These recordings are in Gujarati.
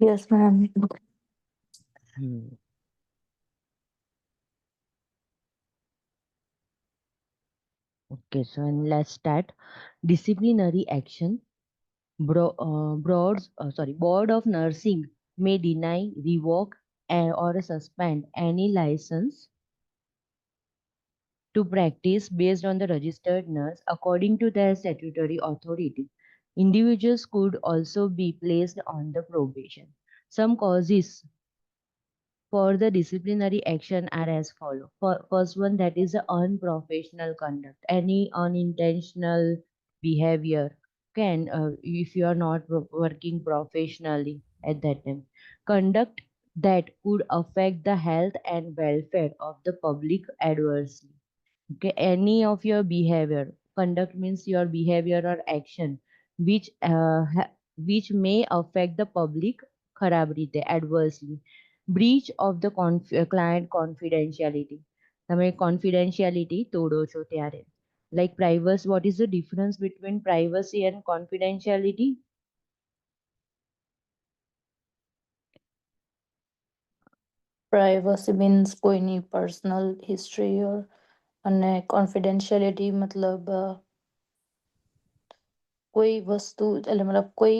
Yes, ma'am. Hmm. Okay, so and let's start. Disciplinary action. Board of Nursing may deny, revoke, or suspend any license to practice based on the registered nurse according to their statutory authority. Individuals could also be placed on the probation. Some causes for the disciplinary action are as follow. First one, that is the unprofessional conduct. Any unintentional behavior can, if you are not working professionally at that time, conduct that could affect the health and welfare of the public adversely. Okay, any of your behavior, conduct means your behavior or action which which may affect the public ખરાબ રીતે adversely. Breach of the client confidentiality. તમે confidentiality તોડો છો ત્યારે. Like privacy, what is the difference between privacy and confidentiality? Privacy means કોઈની personal history અને confidentiality મતલબ કોઈ વસ્તુ એટલે મતલબ કોઈ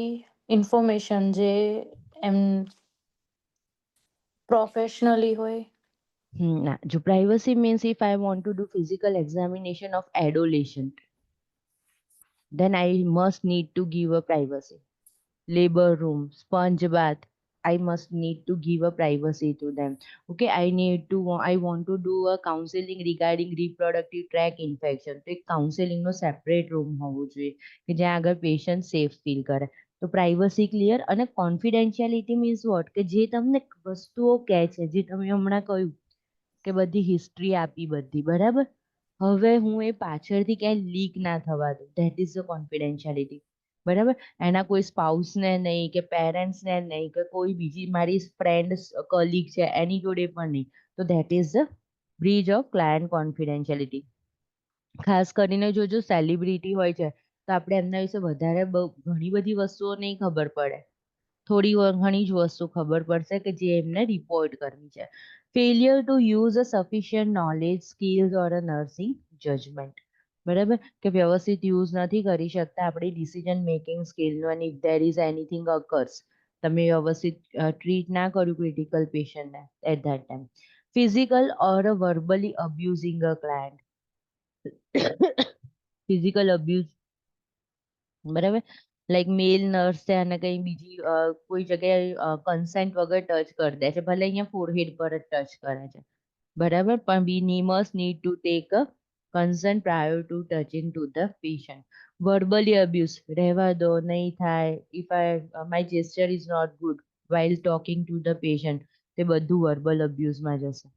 information જે એમ professionally હોય. Nah, jo privacy means if I want to do physical examination of adolescent, then I must need to give a privacy. Labor room, sponge bath. I must need to give a privacy to them. Okay, I want to do a counseling regarding reproductive tract infection. તો એક counseling નો separate room હોવો જોઈએ કે જ્યાં આગળ patient safe feel કરે. તો privacy clear અને confidentiality means what કે જે તમને વસ્તુઓ કહે છે જે તમે હમણાં કહ્યું કે બધી હિસ્ટ્રી આપી બધી બરાબર. હવે હું એ પાછળથી ક્યાંય લીક ના થવા દઉં. That is the confidentiality. બરાબર. એના કોઈ સ્પાઉસને નહીં કે પેરેન્ટ્સને નહીં કે કોઈ બીજી મારી ફ્રેન્ડ કલીગ છે એની જોડે પણ નહીં. તો that is the breach of client confidentiality. ખાસ કરીને જો સેલિબ્રિટી હોય છે તો આપણે એમના વિશે વધારે ઘણી બધી વસ્તુઓ નહીં ખબર પડે. થોડી ઘણી જ વસ્તુ ખબર પડશે કે જે એમને રિપોર્ટ કરવી છે. Failure to use a sufficient knowledge skills or a nursing judgment. બરાબર કે વ્યવસ્થિત યુઝ નથી કરી શકતા આપણી ડિસિઝન મેકિંગ સ્કિલનો અને if there is anything occurs તમે વ્યવસ્થિત ટ્રીટ ના કર્યું ક્રિટિકલ પેશન્ટને at that time. Physical or verbally abusing a client. Physical abuse બરાબર. લાઈક મેલ નર્સ છે અને કઈ બીજી કોઈ જગ્યાએ કન્સેન્ટ વગર ટચ કરી દે છે ભલે અહીંયા ફોરહેડ પર જ ટચ કરે છે બરાબર પણ we must need to take a concern prior to touching to the patient. Verbally abuse રહેવા દો નહીં થાય if my gesture is not good while talking to the patient તે બધું વર્બલ અબ્યુઝમાં જશે.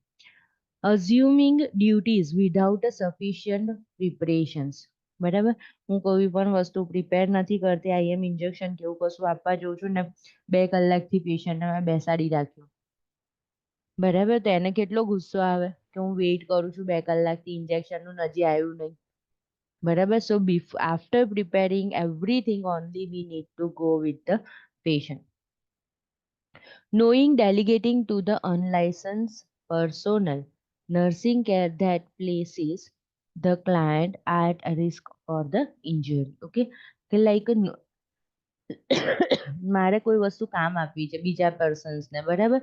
Assuming duties without a sufficient preparations. બરાબર. હું કોઈ પણ વસ્તુ પ્રિપેર નથી કરતી આઈએમ ઇન્જેક્શન કે એવું કશું આપવા જઉં છું ને 2 કલાકથી પેશન્ટને મેં બેસાડી રાખ્યો બરાબર તો એને કેટલો ગુસ્સો આવે કે હું વેઇટ કરું છું 2 કલાકથી ઇન્જેક્શનનું હજી આવ્યું નહીં બરાબર. So after preparing everything only we need to go with the patient. Knowing delegating to the unlicensed personnel nursing care that places the client at a risk for the injury. Okay, કે like મારે કોઈ વસ્તુ કામ આપવી છે બીજા પર્સન્સને બરાબર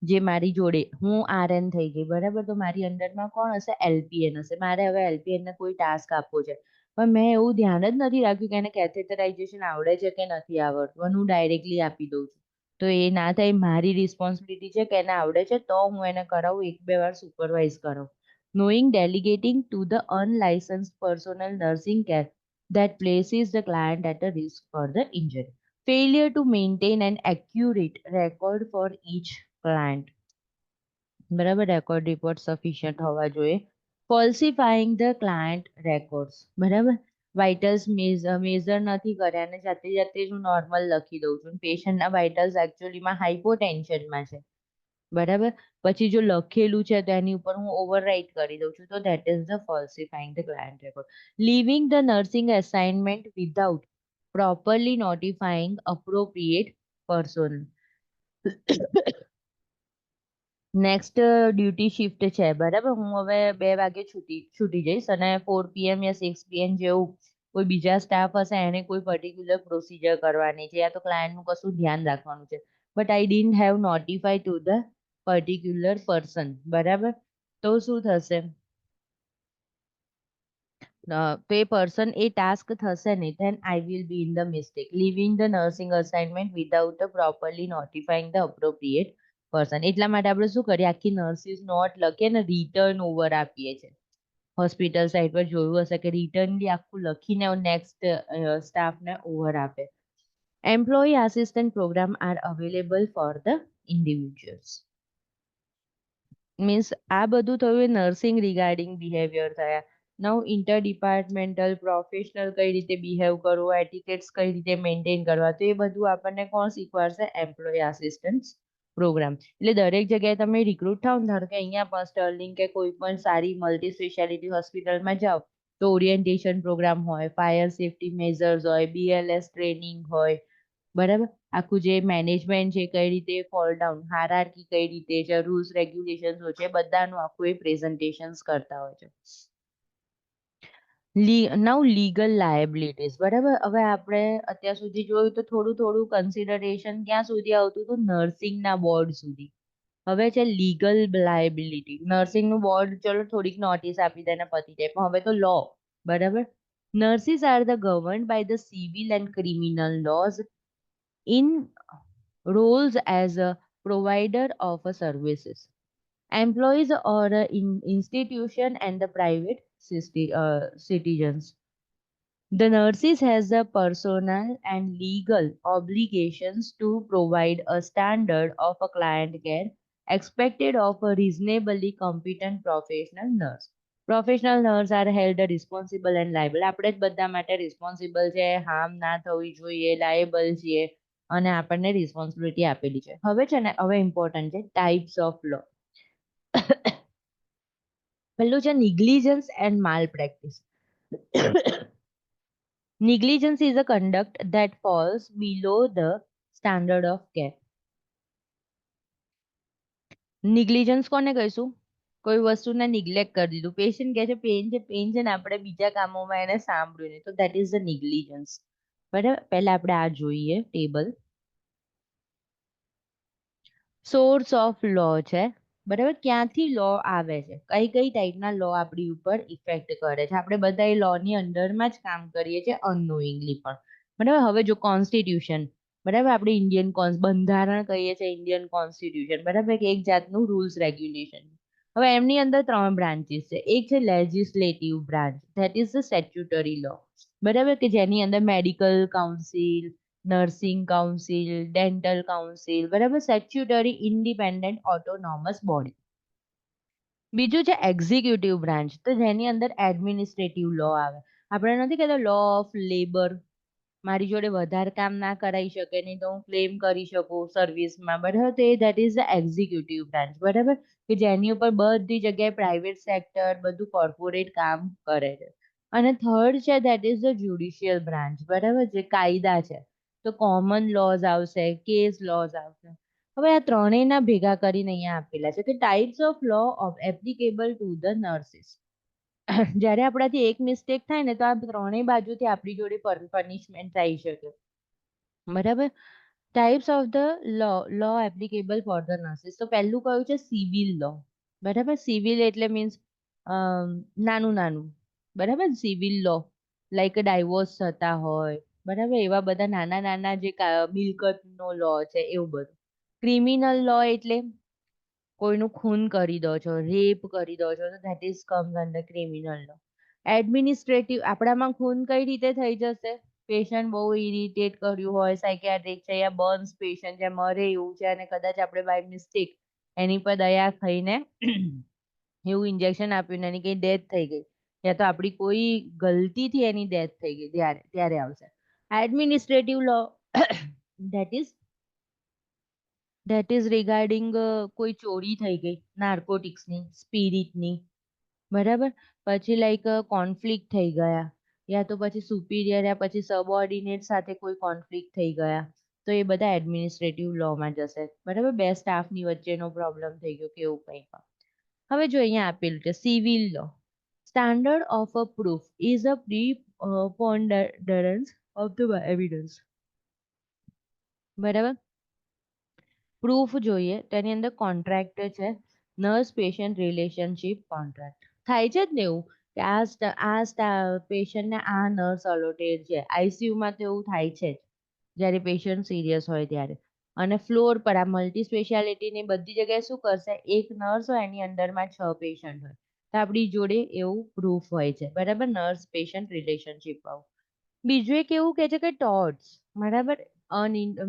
જે મારી જોડે હું આરએન થઈ ગઈ બરાબર તો મારી અંડરમાં કોણ હશે એલપીએન હશે મારે હવે એલપીએન ને કોઈ ટાસ્ક આપવો છે પણ મેં એવું ધ્યાન જ નથી રાખ્યું કે એને કેથેટરાઇઝેશન આવડે છે કે નથી આવડતું અને હું ડાયરેક્ટલી આપી દઉં છું. તો એ ના થાય મારી રિસ્પોન્સિબિલિટી છે કે એને આવડે છે તો હું એને કરાવું 1-2 વાર સુપરવાઇઝ કરાવું. Knowing delegating to the unlicensed personnel nursing care that places the client at a risk for the injury. Failure to maintain an accurate record for each client. બરાબર રેકોર્ડ રિપોર્ટ સફિશિયન્ટ હોવા જોઈએ. ફોલ્સિફાઈંગ ધ ક્લાયન્ટ રેકોર્ડ્સ બરાબર. વાઇટલ્સ મેઝર નથી કર્યા અને જાતે જાતે જ હું નોર્મલ લખી દઉં છું પેશન્ટના વાઇટલ્સ એકચ્યુઅલીમાં હાઇપોટેન્શનમાં છે બરાબર. પછી જો લખેલું છે તો એની ઉપર હું ઓવરરાઇટ કરી દઉં છું તો that is the falsifying the client record. Leaving the nursing assignment without properly notifying appropriate person. Next duty shift છે, બરાબર. હું હવે 2 વાગે છૂટી જઈશ અને 4 PM યા 6 PM જેવું કોઈ બીજા સ્ટાફ હશે, એને કોઈ પર્ટિક્યુલર પ્રોસિજર કરવાની છે યા તો ક્લાયન્ટનું કશું ધ્યાન રાખવાનું છે, but I didn't have notify to the particular person, બરાબર. તો શું થશે, તો એ પર્સન એ ટાસ્ક થશે નહીં, then I will be in the mistake leaving the nursing assignment without properly notifying the appropriate person. એટલા માટે આપણે શું કરીએ, આખી નર્સિસ નોટ લખીએ ને રિટર્ન ઓવર આપીએ છીએ. હોસ્પિટલ સાઇટ પર જોયું હશે કે રિટર્નલી આખું લખીને નેક્સ્ટ સ્ટાફને ઓવર આપે. Employee assistant program are available for the individuals. Means આ બધું થયું એ નર્સિંગ રિગાર્ડિંગ બિહેવિયર થયા. નવ ઇન્ટરડિપાર્ટમેન્ટલ પ્રોફેશનલ કઈ રીતે બિહેવ કરવું, એટિકેટ્સ કઈ રીતે મેન્ટેન કરવા, તો એ બધું આપણને કોણ શીખવાડશે, એમ્પ્લોય આસિસ્ટન્સ પ્રોગ્રામ. એટલે દરેક જગ્યાએ તમે રિક્રુટ થાવ ને, ધારો કે અહીંયા પણ સ્ટર્લિંગ કે કોઈ પણ સારી મલ્ટી સ્પેશિયાલિટી હોસ્પિટલમાં જાઓ તો ઓરિએન્ટેશન પ્રોગ્રામ હોય, ફાયર સેફ્ટી મેઝર્સ હોય, BLS ટ્રેનિંગ હોય, બરાબર. આખું જે મેનેજમેન્ટ છે કઈ રીતે ફોલ ડાઉન, હાયરાર્કી કઈ રીતે છે, રૂલ્સ રેગ્યુલેશન્સ હોય છે, બધાનું આખું એ પ્રેઝન્ટેશન્સ કરતા હોય છે. નાઉ લીગલ લાયબિલિટીઝ, બરાબર. હવે આપણે અત્યાર સુધી જોયું તો થોડું થોડું કન્સિડરેશન ક્યાં સુધી આવતું હતું, નર્સિંગના બોર્ડ સુધી. હવે છે લીગલ લાયબિલિટી. નર્સિંગનું બોર્ડ ચલો થોડીક નોટિસ આપી દે ને પતી જાય, પણ હવે તો લો, બરાબર. Nurses are the governed by the civil and criminal laws in roles as a provider of a services, employees or a institution and the private citizens. The nurses has the personal and legal obligations to provide a standard of a client care expected of a reasonably competent professional nurse. Professional nurse are held responsible and liable. આપણે જ બધા માટે રિસ્પોન્સિબલ છે, હાર્મ ના થવી જોઈએ, લાયેબલ છીએ અને આપણને રિસ્પોન્સિબિલિટી આપેલી છે. હવે છે ને, હવે ઇમ્પોર્ટન્ટ છે ટાઈપ્સ ઓફ લો. પહેલું છે નિગ્લિજન્સ એન્ડ માલ practice. Negligence is a conduct that falls below the standard of care. નિગ્લિજન્સ કોને કહીશું, કોઈ વસ્તુને નિગ્લેક્ટ કરી દીધું. પેશન્ટ કહે છે પેન છે ને આપણે બીજા કામોમાં એને સાંભળ્યું નહીં, તો દેટ ઇઝ ધ નિગ્લિજન્સ, બરાબર. પહેલા આપણે આ જોઈએ ટેબલ. સોર્સ ઓફ લો છે, બરાબર. ક્યાંથી લો આવે છે, કઈ કઈ ટાઈપના લો આપણી ઉપર ઇફેક્ટ કરે છે. આપણે બધા એ લો ની અંડરમાં જ કામ કરીએ છીએ અનનોઈંગલી પણ, બરાબર. હવે જો કોન્સ્ટિટ્યુશન, બરાબર, આપણે ઇન્ડિયન બંધારણ કહીએ છીએ, ઇન્ડિયન કોન્સ્ટિટ્યુશન, બરાબર, કે એક જાતનું રૂલ્સ રેગ્યુલેશન. હવે એમની અંદર 3 બ્રાન્ચીસ છે. એક છે legislative branch, that is the statutory law, બરાબર, કે જેની અંદર medical council, nursing council, dental council, બરાબર, સ્ટેચ્યુટરી ઇન્ડિપેન્ડન્ટ ઓટોનોમસ બોડી. બીજું છે એક્ઝિક્યુટિવ બ્રાન્ચ, તો જેની અંદર એડમિનિસ્ટ્રેટિવ લો આવે. આપણે નથી કહેતા લો ઓફ લેબર, મારી જોડે વધારે કામ ના કરાવી શકે નહીં તો હું ક્લેમ કરી શકું સર્વિસમાં, બરાબર. તો એ that is the executive branch, બરાબર, કે જેની ઉપર બધી જગ્યાએ પ્રાઇવેટ સેક્ટર બધું કોર્પોરેટ કામ કરે છે. અને થર્ડ છે that is the judicial branch, બરાબર, જે કાયદા છે, તો કોમન લોઝ આવશે, કેસ લોઝ આવશે. હવે આ ત્રણેયના ભેગા કરીને અહીંયા આપેલા છે કે types of law of applicable to the nurses. જ્યારે આપણાથી એક મિસ્ટેક થાય ને તો આ ત્રણેય બાજુથી આપણી જોડે પનિશમેન્ટ થઈ શકે, બરાબર. Types of the law applicable for the nurses. તો પહેલું કયું છે સિવિલ લો, બરાબર. સિવિલ એટલે મીન્સ નાનું નાનું, બરાબર. સિવિલ લો લાઈક ડાયવોર્સ થતા હોય, બરાબર, એવા બધા નાના નાના જે મિલકતનો લો છે એવું બધું. ક્રિમિનલ લો એટલે કોઈનું ખૂન કરી દો છો, રેપ કરી દો છો, તો that is comes under criminal law. Administrative, આપણામાં ખૂન કઈ રીતે થઈ જશે, પેશન્ટ બહુ ઇરિટેટ કર્યું હોય, સાયકિયાટ્રિક છે યા બર્ન્સ પેશન્ટ છે, મરે એવું છે અને કદાચ આપણે બાય મિસ્ટેક એની પર દયા થઈને એવું ઇન્જેક્શન આપ્યું ને એની કઈ ડેથ થઈ ગઈ, યા તો આપણી કોઈ ગલતીથી એની ડેથ થઈ ગઈ, ત્યારે આવશે administrative law. That is regarding કોઈ ચોરી થઈ ગઈ નાર્કોટિક્સની, સ્પિરિટની, બરાબર. પછી લાઈક કોન્ફ્લિક્ટ થઈ ગયા, યા તો પછી સુપિરિયર યા પછી સબઓર્ડિનેટ સાથે કોઈ કોન્ફ્લિક્ટ થઈ ગયા, તો એ બધા એડમિનિસ્ટ્રેટિવ લોમાં જશે. બરાબર, બે સ્ટાફની વચ્ચેનો પ્રોબ્લેમ થઈ ગયો કે એવું કંઈ પણ. હવે જો અહીંયા આપેલું છે civil law, standard of a proof is a preponderance of the evidence. બરાબર, પ્રૂફ જોઈએ તો એની અંદર કોન્ટ્રાક્ટ છે, નર્સ પેશન્ટ રિલેશનશિપ કોન્ટ્રાક્ટ. થાય છે જ ને એવું કે પેશન્ટને આ નર્સ અલોટેડ છે, આઈસીયુમાં તો એવું થાય છે જ જ્યારે પેશન્ટ સિરિયસ હોય ત્યારે. અને ફ્લોર પર આ મલ્ટી સ્પેશિયાલિટીની બધી જગ્યાએ શું કરશે, એક નર્સ હોય એની અંડરમાં 6 પેશન્ટ હોય, તો આપણી જોડે એવું પ્રૂફ હોય છે. બરાબર, નર્સ પેશન્ટ રિલેશનશિપ વાળું. બીજું એક એવું કે છે કે ટોર્ટ્સ, બરાબર,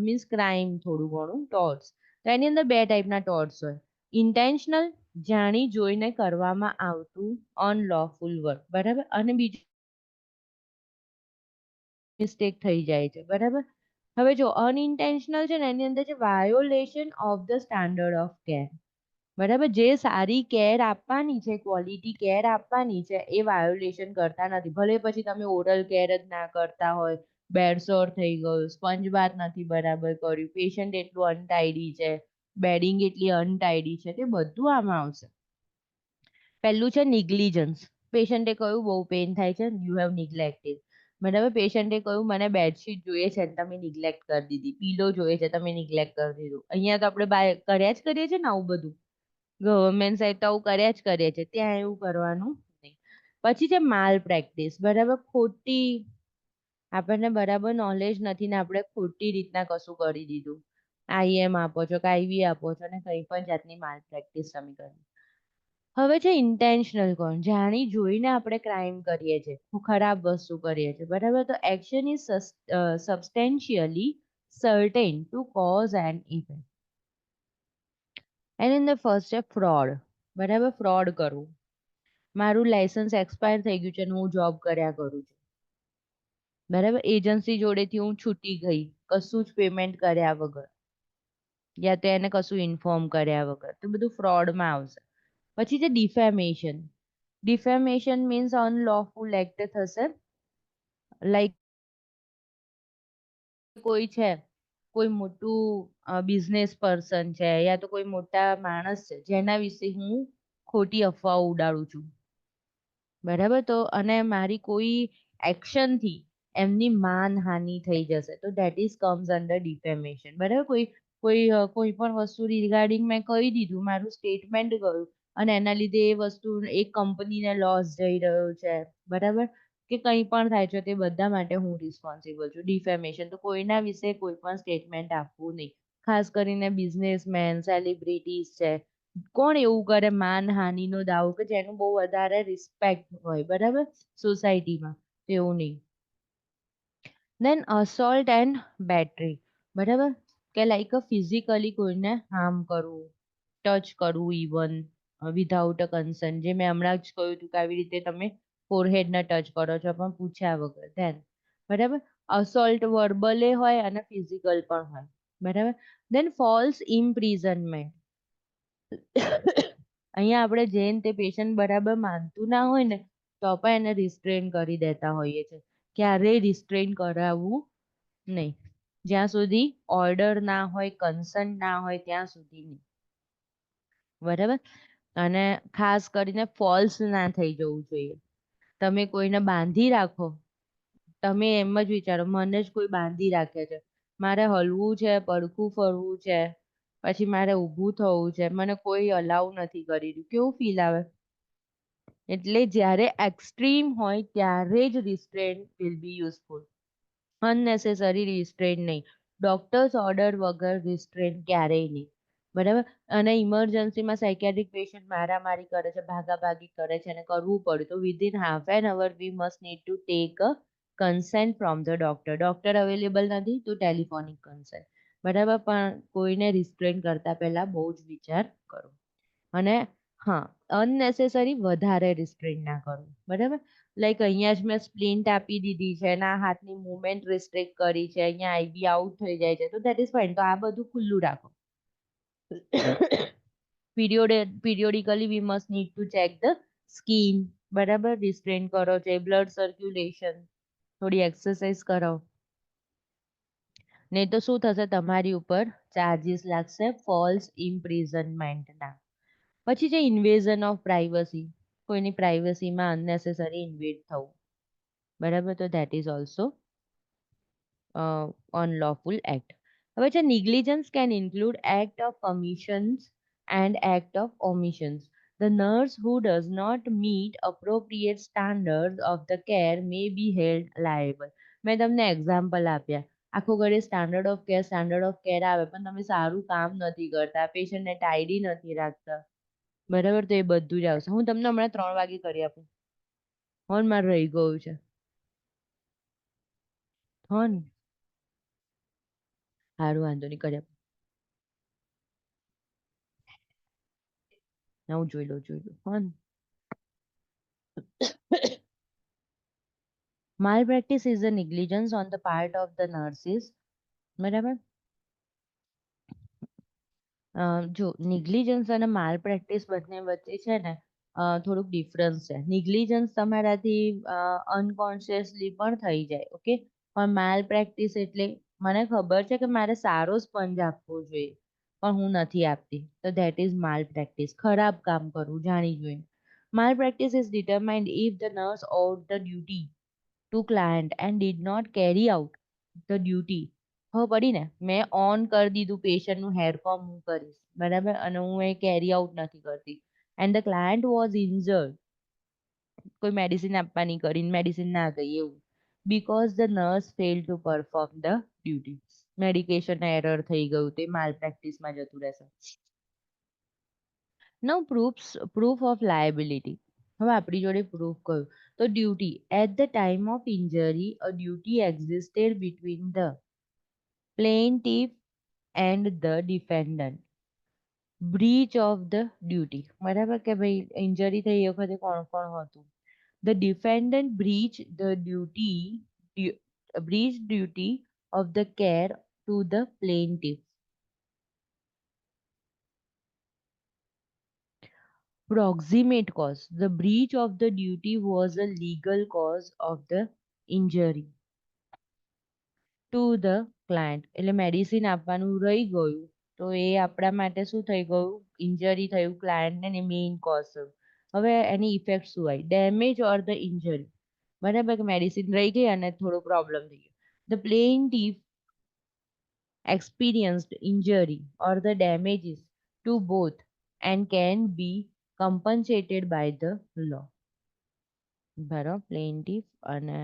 મીન્સ ક્રાઇમ થોડું ઘણું ટોર્ટ્સ. તો એની અંદર બે ટાઈપના ટોર્ટ્સ હોય, ઇન્ટેન્શનલ, જાણી જોઈને કરવામાં આવતું અનલોફુલ વર્ક, બરાબર, અને બીજું મિસ્ટેક થઈ જાય છે. બરાબર, હવે જો અનઇન્ટેન્શનલ છે ને એની અંદર છે violation of the standard of care. બરાબર, જે સારી કેર આપવાની છે, ક્વોલિટી કેર આપવાની છે, એ વાયોલેશન કરતા નથી. ભલે પછી તમે ઓરલ કેર જ ના કરતા હોય, બેડસોર થઈ ગયું, સ્પંજ બાથ નથી બરાબર કર્યું, પેશન્ટ એટલું અનટાઈડી છે, બેડિંગ એટલી અનટાઈડી છે, તે બધું આમાં આવશે. પહેલું છે નિગ્લિજન્સ, પેશન્ટે કહ્યું બહુ પેઇન થાય છે, યુ હેવ નિગ્લેક્ટેડ. બરાબર, પેશન્ટે કહ્યું મને બેડશીટ જોઈએ છે ને તમે નિગ્લેક્ટ કરી દીધી, પીલો જોઈએ છે તમે નિગ્લેક્ટ કરી દીધું. અહીંયા તો આપણે કર્યા જ કરીએ છીએ ને આવું બધું, ગવર્મેન્ટ સાઈડ તો આવું કર્યા જ કરીએ છીએ, ત્યાં એવું કરવાનું નહીં. પછી છે માલ પ્રેક્ટિસ, બરાબર, ખોટી, આપણને બરાબર નોલેજ નથી ને આપણે ખોટી રીતના કશું કરી દીધું, આઈએમ આપો છો કે આઈવી આપો છો ને કંઈ પણ જાતની માલ પ્રેક્ટિસ તમે કરી. હવે છે ઇન્ટેન્શનલ કોણ, જાણી જોઈને આપણે ક્રાઇમ કરીએ છીએ, ખરાબ વસ્તુ કરીએ છીએ. બરાબર, તો action is substantially certain to cause and effect. એની અંદર ફર્સ્ટ છે ફ્રોડ. બરાબર, ફ્રોડ કરવું, મારું લાયસન્સ એક્સપાયર થઈ ગયું છે અને હું જોબ કર્યા કરું છું. બરાબર, એજન્સી જોડેથી હું છૂટી ગઈ કશું જ પેમેન્ટ કર્યા વગર, યા તો એને કશું ઇન્ફોર્મ કર્યા વગર, તો બધું ફ્રોડમાં આવશે. પછી છે ડિફેમેશન. ડિફેમેશન મીન્સ અનલોફુલ એક્ટ થશે, લાઈક કોઈ છે, કોઈ મોટું બિઝનેસ પર્સન છે યા તો કોઈ મોટા માણસ છે જેના વિશે હું ખોટી અફવાઓ ઉડાડું છું. બરાબર, તો અને મારી કોઈ એક્શનથી એમની માનહાનિ થઈ જશે, તો ધેટ ઇઝ કમ્સ અંડર ડિફેમેશન. બરાબર, કોઈ પણ વસ્તુ રિગાર્ડિંગ મેં કહી દીધું, મારું સ્ટેટમેન્ટ ગયું અને એના લીધે એ વસ્તુ એક કંપનીને લોસ જઈ રહ્યો છે, બરાબર, કે કંઈ પણ થાય છે, તે બધા માટે હું રિસ્પોન્સિબલ છું. ડિફેમેશન, તો કોઈના વિશે કોઈ પણ સ્ટેટમેન્ટ આપવું નહીં, ખાસ કરીને બિઝનેસમેન, સેલિબ્રિટીઝ છે, કોણ એવું કરે માનહાનિનો દાવો કે જેનું બહુ વધારે રિસ્પેક્ટ હોય, બરાબર, સોસાયટીમાં, તેવું નહીં. દેન અસોલ્ટ એન્ડ બેટરી, બરાબર, કે લાઈક ફિઝિકલી કોઈને હાર્મ કરવું, ટચ કરવું, ઇવન વિધાઉટ અ કન્સર્ન, જે મેં હમણાં જ કહ્યું હતું કે આવી રીતે તમે ફોરહેડને ટચ કરો છો પણ પૂછ્યા વગર. ધેન બરાબર, અસોલ્ટ વર્બલે હોય અને ફિઝિકલ પણ હોય. બરાબર, દેન ફોલ્સ ઇમ્પ્રિઝનમેન્ટ. અહીંયા આપણે જેન તે પેશન્ટ બરાબર માનતું ના હોય ને તો પણ એને રિસ્ટ્રેન કરી દેતા હોઈએ છીએ. ક્યારેય રિસ્ટ્રેન કરાવવું નહીં, જ્યાં સુધી ઓર્ડર ના હોય, કન્સર્ન ના હોય ત્યાં સુધી નહીં. બરાબર, અને ખાસ કરીને ફોલ્સ ના થઈ જવું જોઈએ. તમે કોઈને બાંધી રાખો, તમે એમ જ વિચારો મને જ કોઈ બાંધી રાખે છે, મારે હલવું છે, પડખું ફરવું છે, પછી મારે ઊભું થવું છે, મને કોઈ અલાઉ નથી કરી રહ્યું, કેવું ફીલ આવે? એટલે જ્યારે એક્સ્ટ્રીમ હોય ત્યારે જ રિસ્ટ્રેન્ટ વિલ બી યુઝફુલ, અનનેસેસરી રિસ્ટ્રેન્ટ નહીં, ડોક્ટર્સ ઓર્ડર વગર રિસ્ટ્રેન્ટ ક્યારેય નહીં. બરાબર, અને ઇમરજન્સીમાં સાયકેટ્રિક પેશન્ટ મારામારી કરે છે, ભાગાભાગી કરે છે અને કરવું પડે તો within half an hour we must need to take a consent from the doctor. Doctor available નથી તો ટેલિફોનિક કન્સેન્ટ. બરાબર, પણ કોઈને રિસ્ટ્રેન કરતા પહેલા બહુ જ વિચાર કરો. અને હા, અનનેસેસરી વધારે રિસ્ટ્રેન ના કરવું. બરાબર, લાઈક અહીંયા જ મેં સ્પ્લિન્ટ આપી દીધી છે અને આ હાથની મૂવમેન્ટ રિસ્ટ્રિક્ટ કરી છે, અહીંયા આઈબી આઉટ થઈ જાય છે, તો ધેટ ઇઝ ફાઇન, તો આ બધું ખુલ્લું રાખો. Periodically we must need to check the skin. બરાબર, રિસ્ટ્રેન કરો છે, બ્લડ સર્ક્યુલેશન, થોડી એક્સરસાઇઝ કરાવો. નહીં તો શું થશે, તમારી ઉપર ચાર્જીસ લાગશે ફોલ્સ ઇમ્પ્રિઝનમેન્ટના. પછી છે ઇન્વેઝન ઓફ પ્રાઇવસી, કોઈની પ્રાઇવસીમાં અનનેસેસરી ઇન્વેડ થવું, બરાબર, તો that is also unlawful act. હવે છે negligence can include act of commissions and act of omissions. The nurse who does not meet appropriate standards of the care may be held liable. મેં તમને એક્ઝામ્પલ આપ્યા, આખું ઘડી સ્ટાન્ડર્ડ ઓફ કેર આવે પણ તમે સારું કામ નથી કરતા, પેશન્ટને ટાઈડી નથી રાખતા, બરાબર, તો એ બધું જ આવશે. હું તમને હમણાં 3 વાગે કરી આપું, ફોન મારે રહી ગયું છે, ફોન સારું વાંધો નહીં કરી આપું. હું જોઈ લઉં phone. Malpractice is a negligence on the part of the nurses. બરાબર, જો negligence અને malpractice બંને વચ્ચે છે ને થોડુંક ડિફરન્સ છે. negligence તમારાથી અનકોન્શિયસલી પણ થઈ જાય, ઓકે, પણ malpractice એટલે મને ખબર છે કે મારે સારો સ્પંજ આપવો જોઈએ પણ હું નથી આપતી, તો ધેટ ઇઝ malpractice, ખરાબ કામ કરવું જાણી જોઈને. Malpractice is determined if the nurse owed the duty to client and did not carry out the duty. હવે પડી ને, મેં ઓન કરી દીધું પેશન્ટનું હેર કોમ હું કરીશ, બરાબર, અને હું એ કેરી આઉટ નથી કરતી, and the client was injured, કોઈ મેડિસિન આપવાની કરીને મેડિસિન ના ગઈ એવું, because the nurse fail two perform the duty, medication error થઈ ગયું, તે માલ પ્રેક્ટિસમાં જતું રહેશે. Now proof of liability. હવે આપણી જોડે પ્રૂફ કયું, તો duty at the time of injury a duty existed between the plaintiff and the defendant. Breach of the duty, બરાબર, કે ભાઈ ઇન્જરી થઈ એ વખતે કોણ કોણ હતું. The defendant breach duty of the care to the plaintiff. Proximate cause. The breach of the duty was a legal cause of the injury to the client. એટલે મેડિસિન આપવાનું રહી ગયું તો એ આપણા માટે શું થઈ ગયું, ઇન્જરી થયું ક્લાયન્ટને, ને મેઇન કોઝ થયું. હવે એની ઇફેક્ટ શું આવી, ડેમેજ ઓર ધ ઇન્જરી, બરાબર, કે મેડિસિન રહી ગઈ અને થોડો પ્રોબ્લેમ થઈ ગયો. The plaintiff experienced injury or the damages to both and can be compensated by the law. બરાબર, plaintiff અને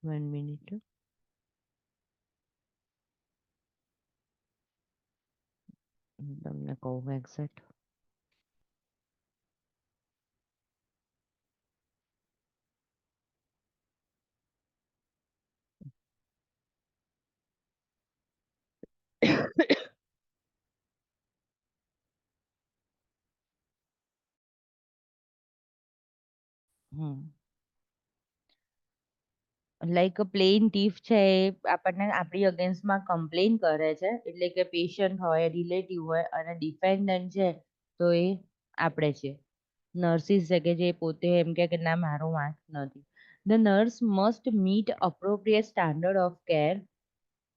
1 મિનિટ, તમને કહું એક્ઝેક્ટ. લાઈક પ્લેઇન્ટિફ છે એ આપણને આપણી અગેન્સ્ટમાં કમ્પ્લેન કરે છે, એટલે કે પેશન્ટ હોય, રિલેટિવ હોય, અને ડિફેન્ડન્ટ છે તો એ આપણે છે, નર્સિસ છે કે જે પોતે એમ કે ના મારો વાંક નથી. The nurse must meet appropriate standard of care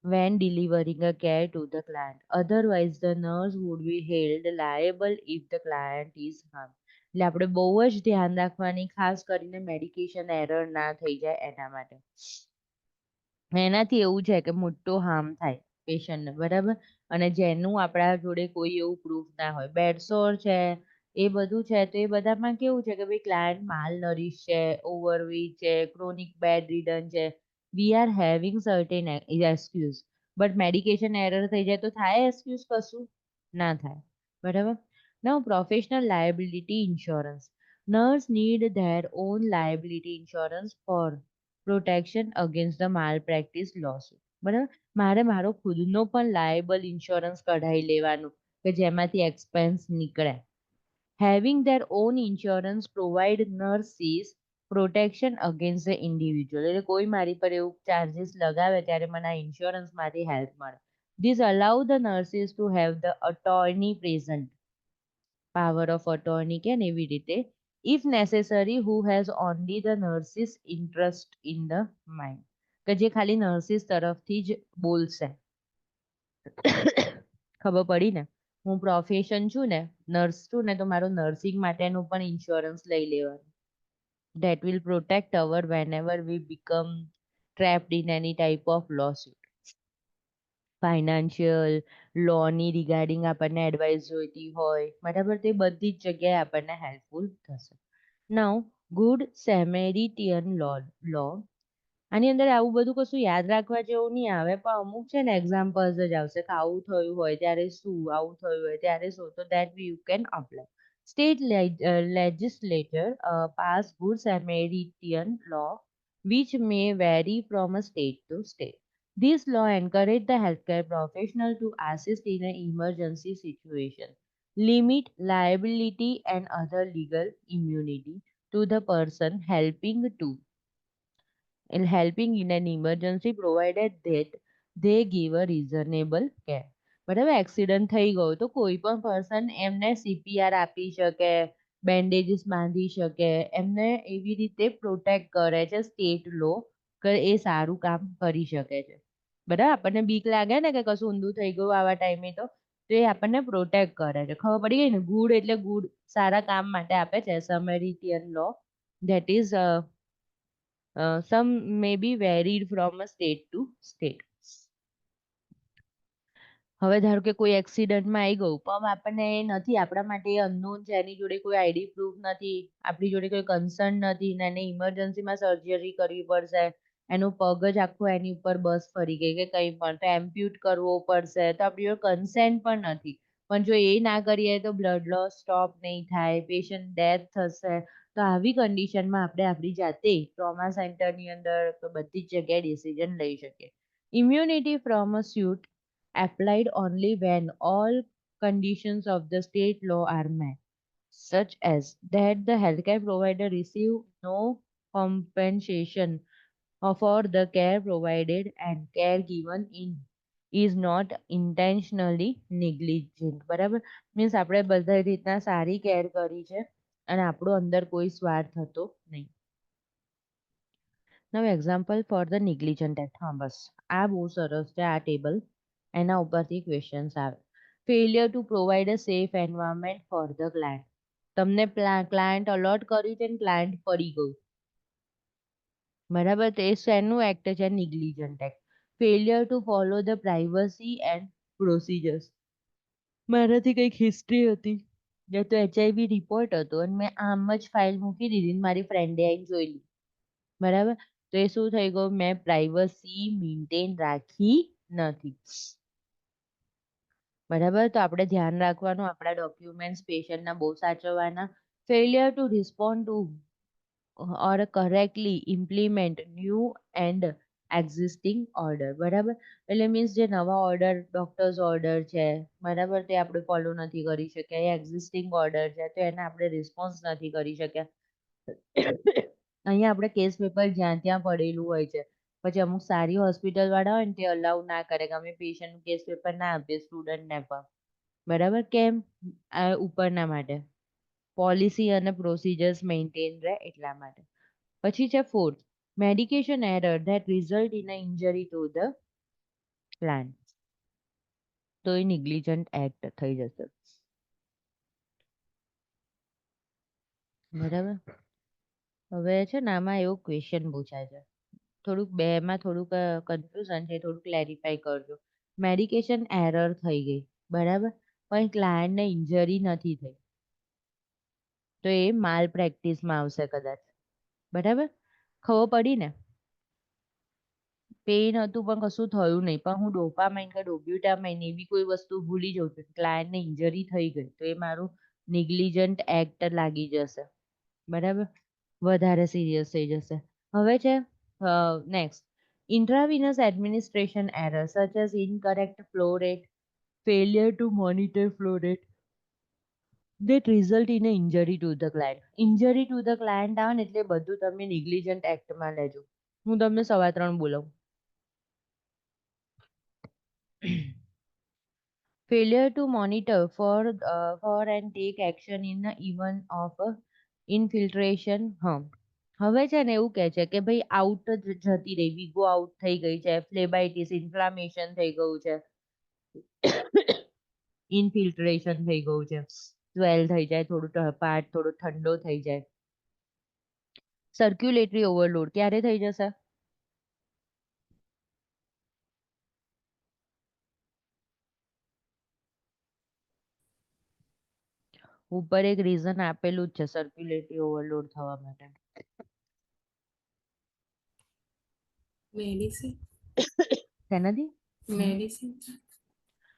when delivering a care to the client. Otherwise, the nurse would be held liable if the client is harmed. એટલે આપણે બહુ જ ધ્યાન રાખવાની, ખાસ કરીને મેડિકેશન એરર ના થઈ જાય એના માટે. એનાથી એવું છે કે મોટો હાર્મ થાય પેશન્ટને, બરાબર, અને જેનું આપણા જોડે કોઈ એવું પ્રૂફ ના હોય. બેડસોર છે એ બધું છે તો એ બધામાં કેવું છે કે ભાઈ ક્લાયન્ટ માલ નરીશ છે, ઓવરવેટ છે, ક્રોનિક બેડ રિડન છે, we are having certain excuse, but medication error થઈ જાય તો થાય એક્સક્યુઝ, કશું ના થાય, બરાબર. Now professional liability insurance. Nurse need their own liability insurance for protection against the malpractice lawsuit, બરાબર. મારે મારો ખુદનો પણ લાયબલ ઇન્સ્યોરન્સ કઢાઈ લેવાનું કે જેમાંથી એક્સપેન્સ નીકળે. Having there on insurance provide nurses protection against the individual, એટલે કોઈ મારી પર એવું ચાર્જીસ લગાવે ત્યારે મને આ ઇન્સ્યોરન્સમાંથી હેલ્પ મળે. This allow the nurses to have the attorney present, power of attorney કે ને એવી રીતે, if necessary who has only the nurse's interest in the mind, કે જે ખાલી નર્સિસ તરફથી જ બોલશે. ખબર પડી ને, હું પ્રોફેશન છું ને, નર્સ છું ને, તો મારું નર્સિંગ માટેનું પણ ઇન્સ્યોરન્સ લઈ લેવાનું. that will protect our whenever we become trapped in any type of lawsuit. Financial લોની રિગાર્ડિંગ આપણને એડવાઇસ જોઈતી હોય, બરાબર, તે બધી જ જગ્યાએ આપણને હેલ્પફુલ થશે. નાઉ ગુડ સેમેરિટિયન લો, આની અંદર આવું બધું કશું યાદ રાખવા જેવું નહીં આવે, પણ અમુક છે ને એક્ઝામ્પલ્સ જ આવશે કે આવું થયું હોય ત્યારે શું, આવું થયું હોય ત્યારે શું, તો that you can apply. State legislature pass good Samaritan law, which may vary from a state to state. This law encourage the healthcare professional to assist in an emergency situation, limit liability and other legal immunity to the person helping in an emergency, provided that they give a reasonable care. બરાબર, એક્સિડન્ટ થઈ ગયો તો કોઈ પણ પર્સન એમને સીપીઆર આપી શકે, બેન્ડેજીસ બાંધી શકે, એમને એવી રીતે પ્રોટેક્ટ કરે છે સ્ટેટ લો, કે એ સારું કામ કરી શકે છે. બરાબર, આપણને બીક લાગે ને કે કશું ઊંધું થઈ ગયું આવા ટાઈમે, તો એ આપણને પ્રોટેક્ટ કરે છે. ખબર પડી ગઈ ને, ગુડ એટલે ગુડ, સારા કામ માટે આપે છે. Samaritan law, that is some may be varied from a state to state. હવે ધારો કે કોઈ એક્સિડન્ટમાં આવી ગયું, પણ આપણને એ નથી, આપણા માટે એ અનનોન છે, એની જોડે કોઈ આઈડી પ્રૂફ નથી, આપણી જોડે કોઈ કન્સર્ન નથી, ને એને ઇમરજન્સીમાં સર્જરી કરવી પડશે, એનું પગ જ આખું એની ઉપર બસ ફરી ગઈ કે કંઈ પણ, તો એમ્પ્યુટ કરવો પડશે, તો આપણી જોડે કન્સેન્ટ પણ નથી, પણ જો એ ના કરીએ તો બ્લડ લોસ સ્ટોપ નહીં થાય, પેશન્ટ ડેથ થશે. તો આવી કન્ડિશનમાં આપણે આપણી જાતે ટ્રોમા સેન્ટરની અંદર બધી જ જગ્યાએ ડિસિઝન લઈ શકીએ. Immunity from a suite applied only when all conditions of the state law are met, such as that the healthcare provider receive no compensation for the care provided and care given in is not intentionally negligent. બરાબર, મીન્સ આપણે બધા રીતના સારી કેર કરી છે અને આપણો અંદર કોઈ સ્વાર્થ હતો નહીં. નવ એક્ઝામ્પલ ફોર ધ નિગ્લિજન્ટ એક્ટ. હા બસ, આ બહુ સરસ છે આ ટેબલ, એના ઉપરથી ક્વેશ્ચન્સ આવે. Failure to provide a safe environment four the client. તમને ક્લાયન્ટ અલોટ કર્યું છે ને ક્લાયન્ટ પડી ગયું, બરાબર, તો એ શેનું એક્ટ છે? Negligent act. Failure to follow the privacy and procedures. મારાથી કંઈક હિસ્ટ્રી હતી, જે તો એચઆઈવી રિપોર્ટ હતો અને મેં આમ જ ફાઇલ મૂકી દીધી, મારી ફ્રેન્ડે આવીને જોઈ લીધી, બરાબર, તો એ શું થઈ ગયું? મેં પ્રાઇવસી મેન્ટેન રાખી નથી. બરાબર, તો આપણે ધ્યાન રાખવાનું, આપણા ડોક્યુમેન્ટ્સ પેશન્ટના બહુ સાચવવાના. Failure to respond to or correctly implement new and existing order. બરાબર, એટલે મીન્સ જે નવા ઓર્ડર, ડોક્ટર્સ ઓર્ડર છે, બરાબર, તે આપણે ફોલો નથી કરી શક્યા, એ એક્ઝિસ્ટિંગ ઓર્ડર છે તો એને આપણે રિસ્પોન્સ નથી કરી શક્યા. અહીંયા આપણે કેસ પેપર જ્યાં ત્યાં પડેલું હોય છે, પછી અમુક સારી હોસ્પિટલ વાળા હોય ને તે અલાઉ ના કરે કે અમે પેશન્ટ કેસ પેપર ના આપીએ સ્ટુડન્ટને પણ. બરાબર, કેમ? આ ઉપરના માટે પોલિસી અને પ્રોસિજર્સ મેન્ટેન રહે એટલા માટે. પછી છે fourth, medication error that result in a injury to the plant. તો એ નિગ્લિજન્ટ એક્ટ થઈ જશે. બરાબર, હવે છે ને આમાં એવો ક્વેશ્ચન પૂછાય છે, થોડુંક બેમાં થોડુંક કન્ફ્યુઝન છે, થોડુંક ક્લેરિફાઈ કરજો. મેડિકેશન એરર થઈ ગઈ, બરાબર, પણ ક્લાયન્ટને ઇન્જરી નથી થઈ, તો એ માલ પ્રેક્ટિસમાં આવશે કદાચ. બરાબર, ખબર પડી ને? પેઇન હતું પણ કશું થયું નહીં, પણ હું ડોપામાઇન કે ડોબ્યુટામાઇન એવી કોઈ વસ્તુ ભૂલી જાઉં છું, ક્લાયન્ટને ઇન્જરી થઈ ગઈ, તો એ મારું નિગ્લિજન્ટ એક્ટ લાગી જશે. બરાબર, વધારે સિરિયસ થઈ જશે. હવે છે next, intravenous administration error such as incorrect flow rate, failure to monitor flow rate that result in a injury to the client. Injury to the client આવે ને એટલે બધું તમે negligent એક્ટમાં લેજો. હું તમને 3:15 બોલાવું. Failure to monitor for and take action in the event of a infiltration. હવે છે ને એવું કહે છે કે ભાઈ આઉટ જ જતી રહી, વિગો આઉટ થઈ ગઈ છે, ફ્લેબાઇટિસ ઇન્ફ્લામેશન થઈ ગયું છે, ઇન્ફિલ્ટ્રેશન થઈ ગયું છે, સ્વેલ થઈ જાય, થોડું પાર્ટ થોડો ઠંડો થઈ જાય. સર્ક્યુલેટરી ઓવરલોડ ક્યારે થઈ જશે? ઉપર એક રીઝન આપેલું જ છે સર્ક્યુલેટરી ઓવરલોડ થવા માટે. મેડિસિન શેનાથી? મેડિસિન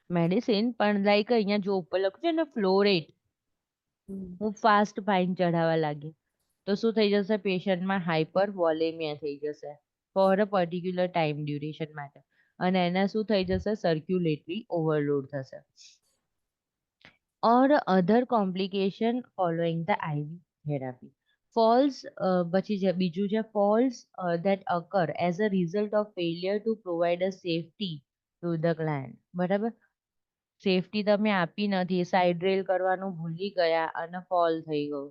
મેડિસિન, પણ લાઈક અહીંયા જો ઉપર લખ્યું છે ને ફ્લો રેટ, હું ફાસ્ટ ફાઇન ચઢાવવા લાગી તો શું થઈ જશે? પેશન્ટમાં હાઇપર વોલેમિયા થઈ જશે for a particular time duration માટે, અને એના શું થઈ જશે? સર્ક્યુલેટરી ઓવરલોડ થશે. Or other complication following the IV therapy. Falls, પછી બીજું છે falls that occur as a result of failure to provide a safety to the client. બરાબર, સેફટી તમે આપી નથી, સાઈડ રેલ કરવાનું ભૂલી ગયા અને ફોલ થઈ ગયું.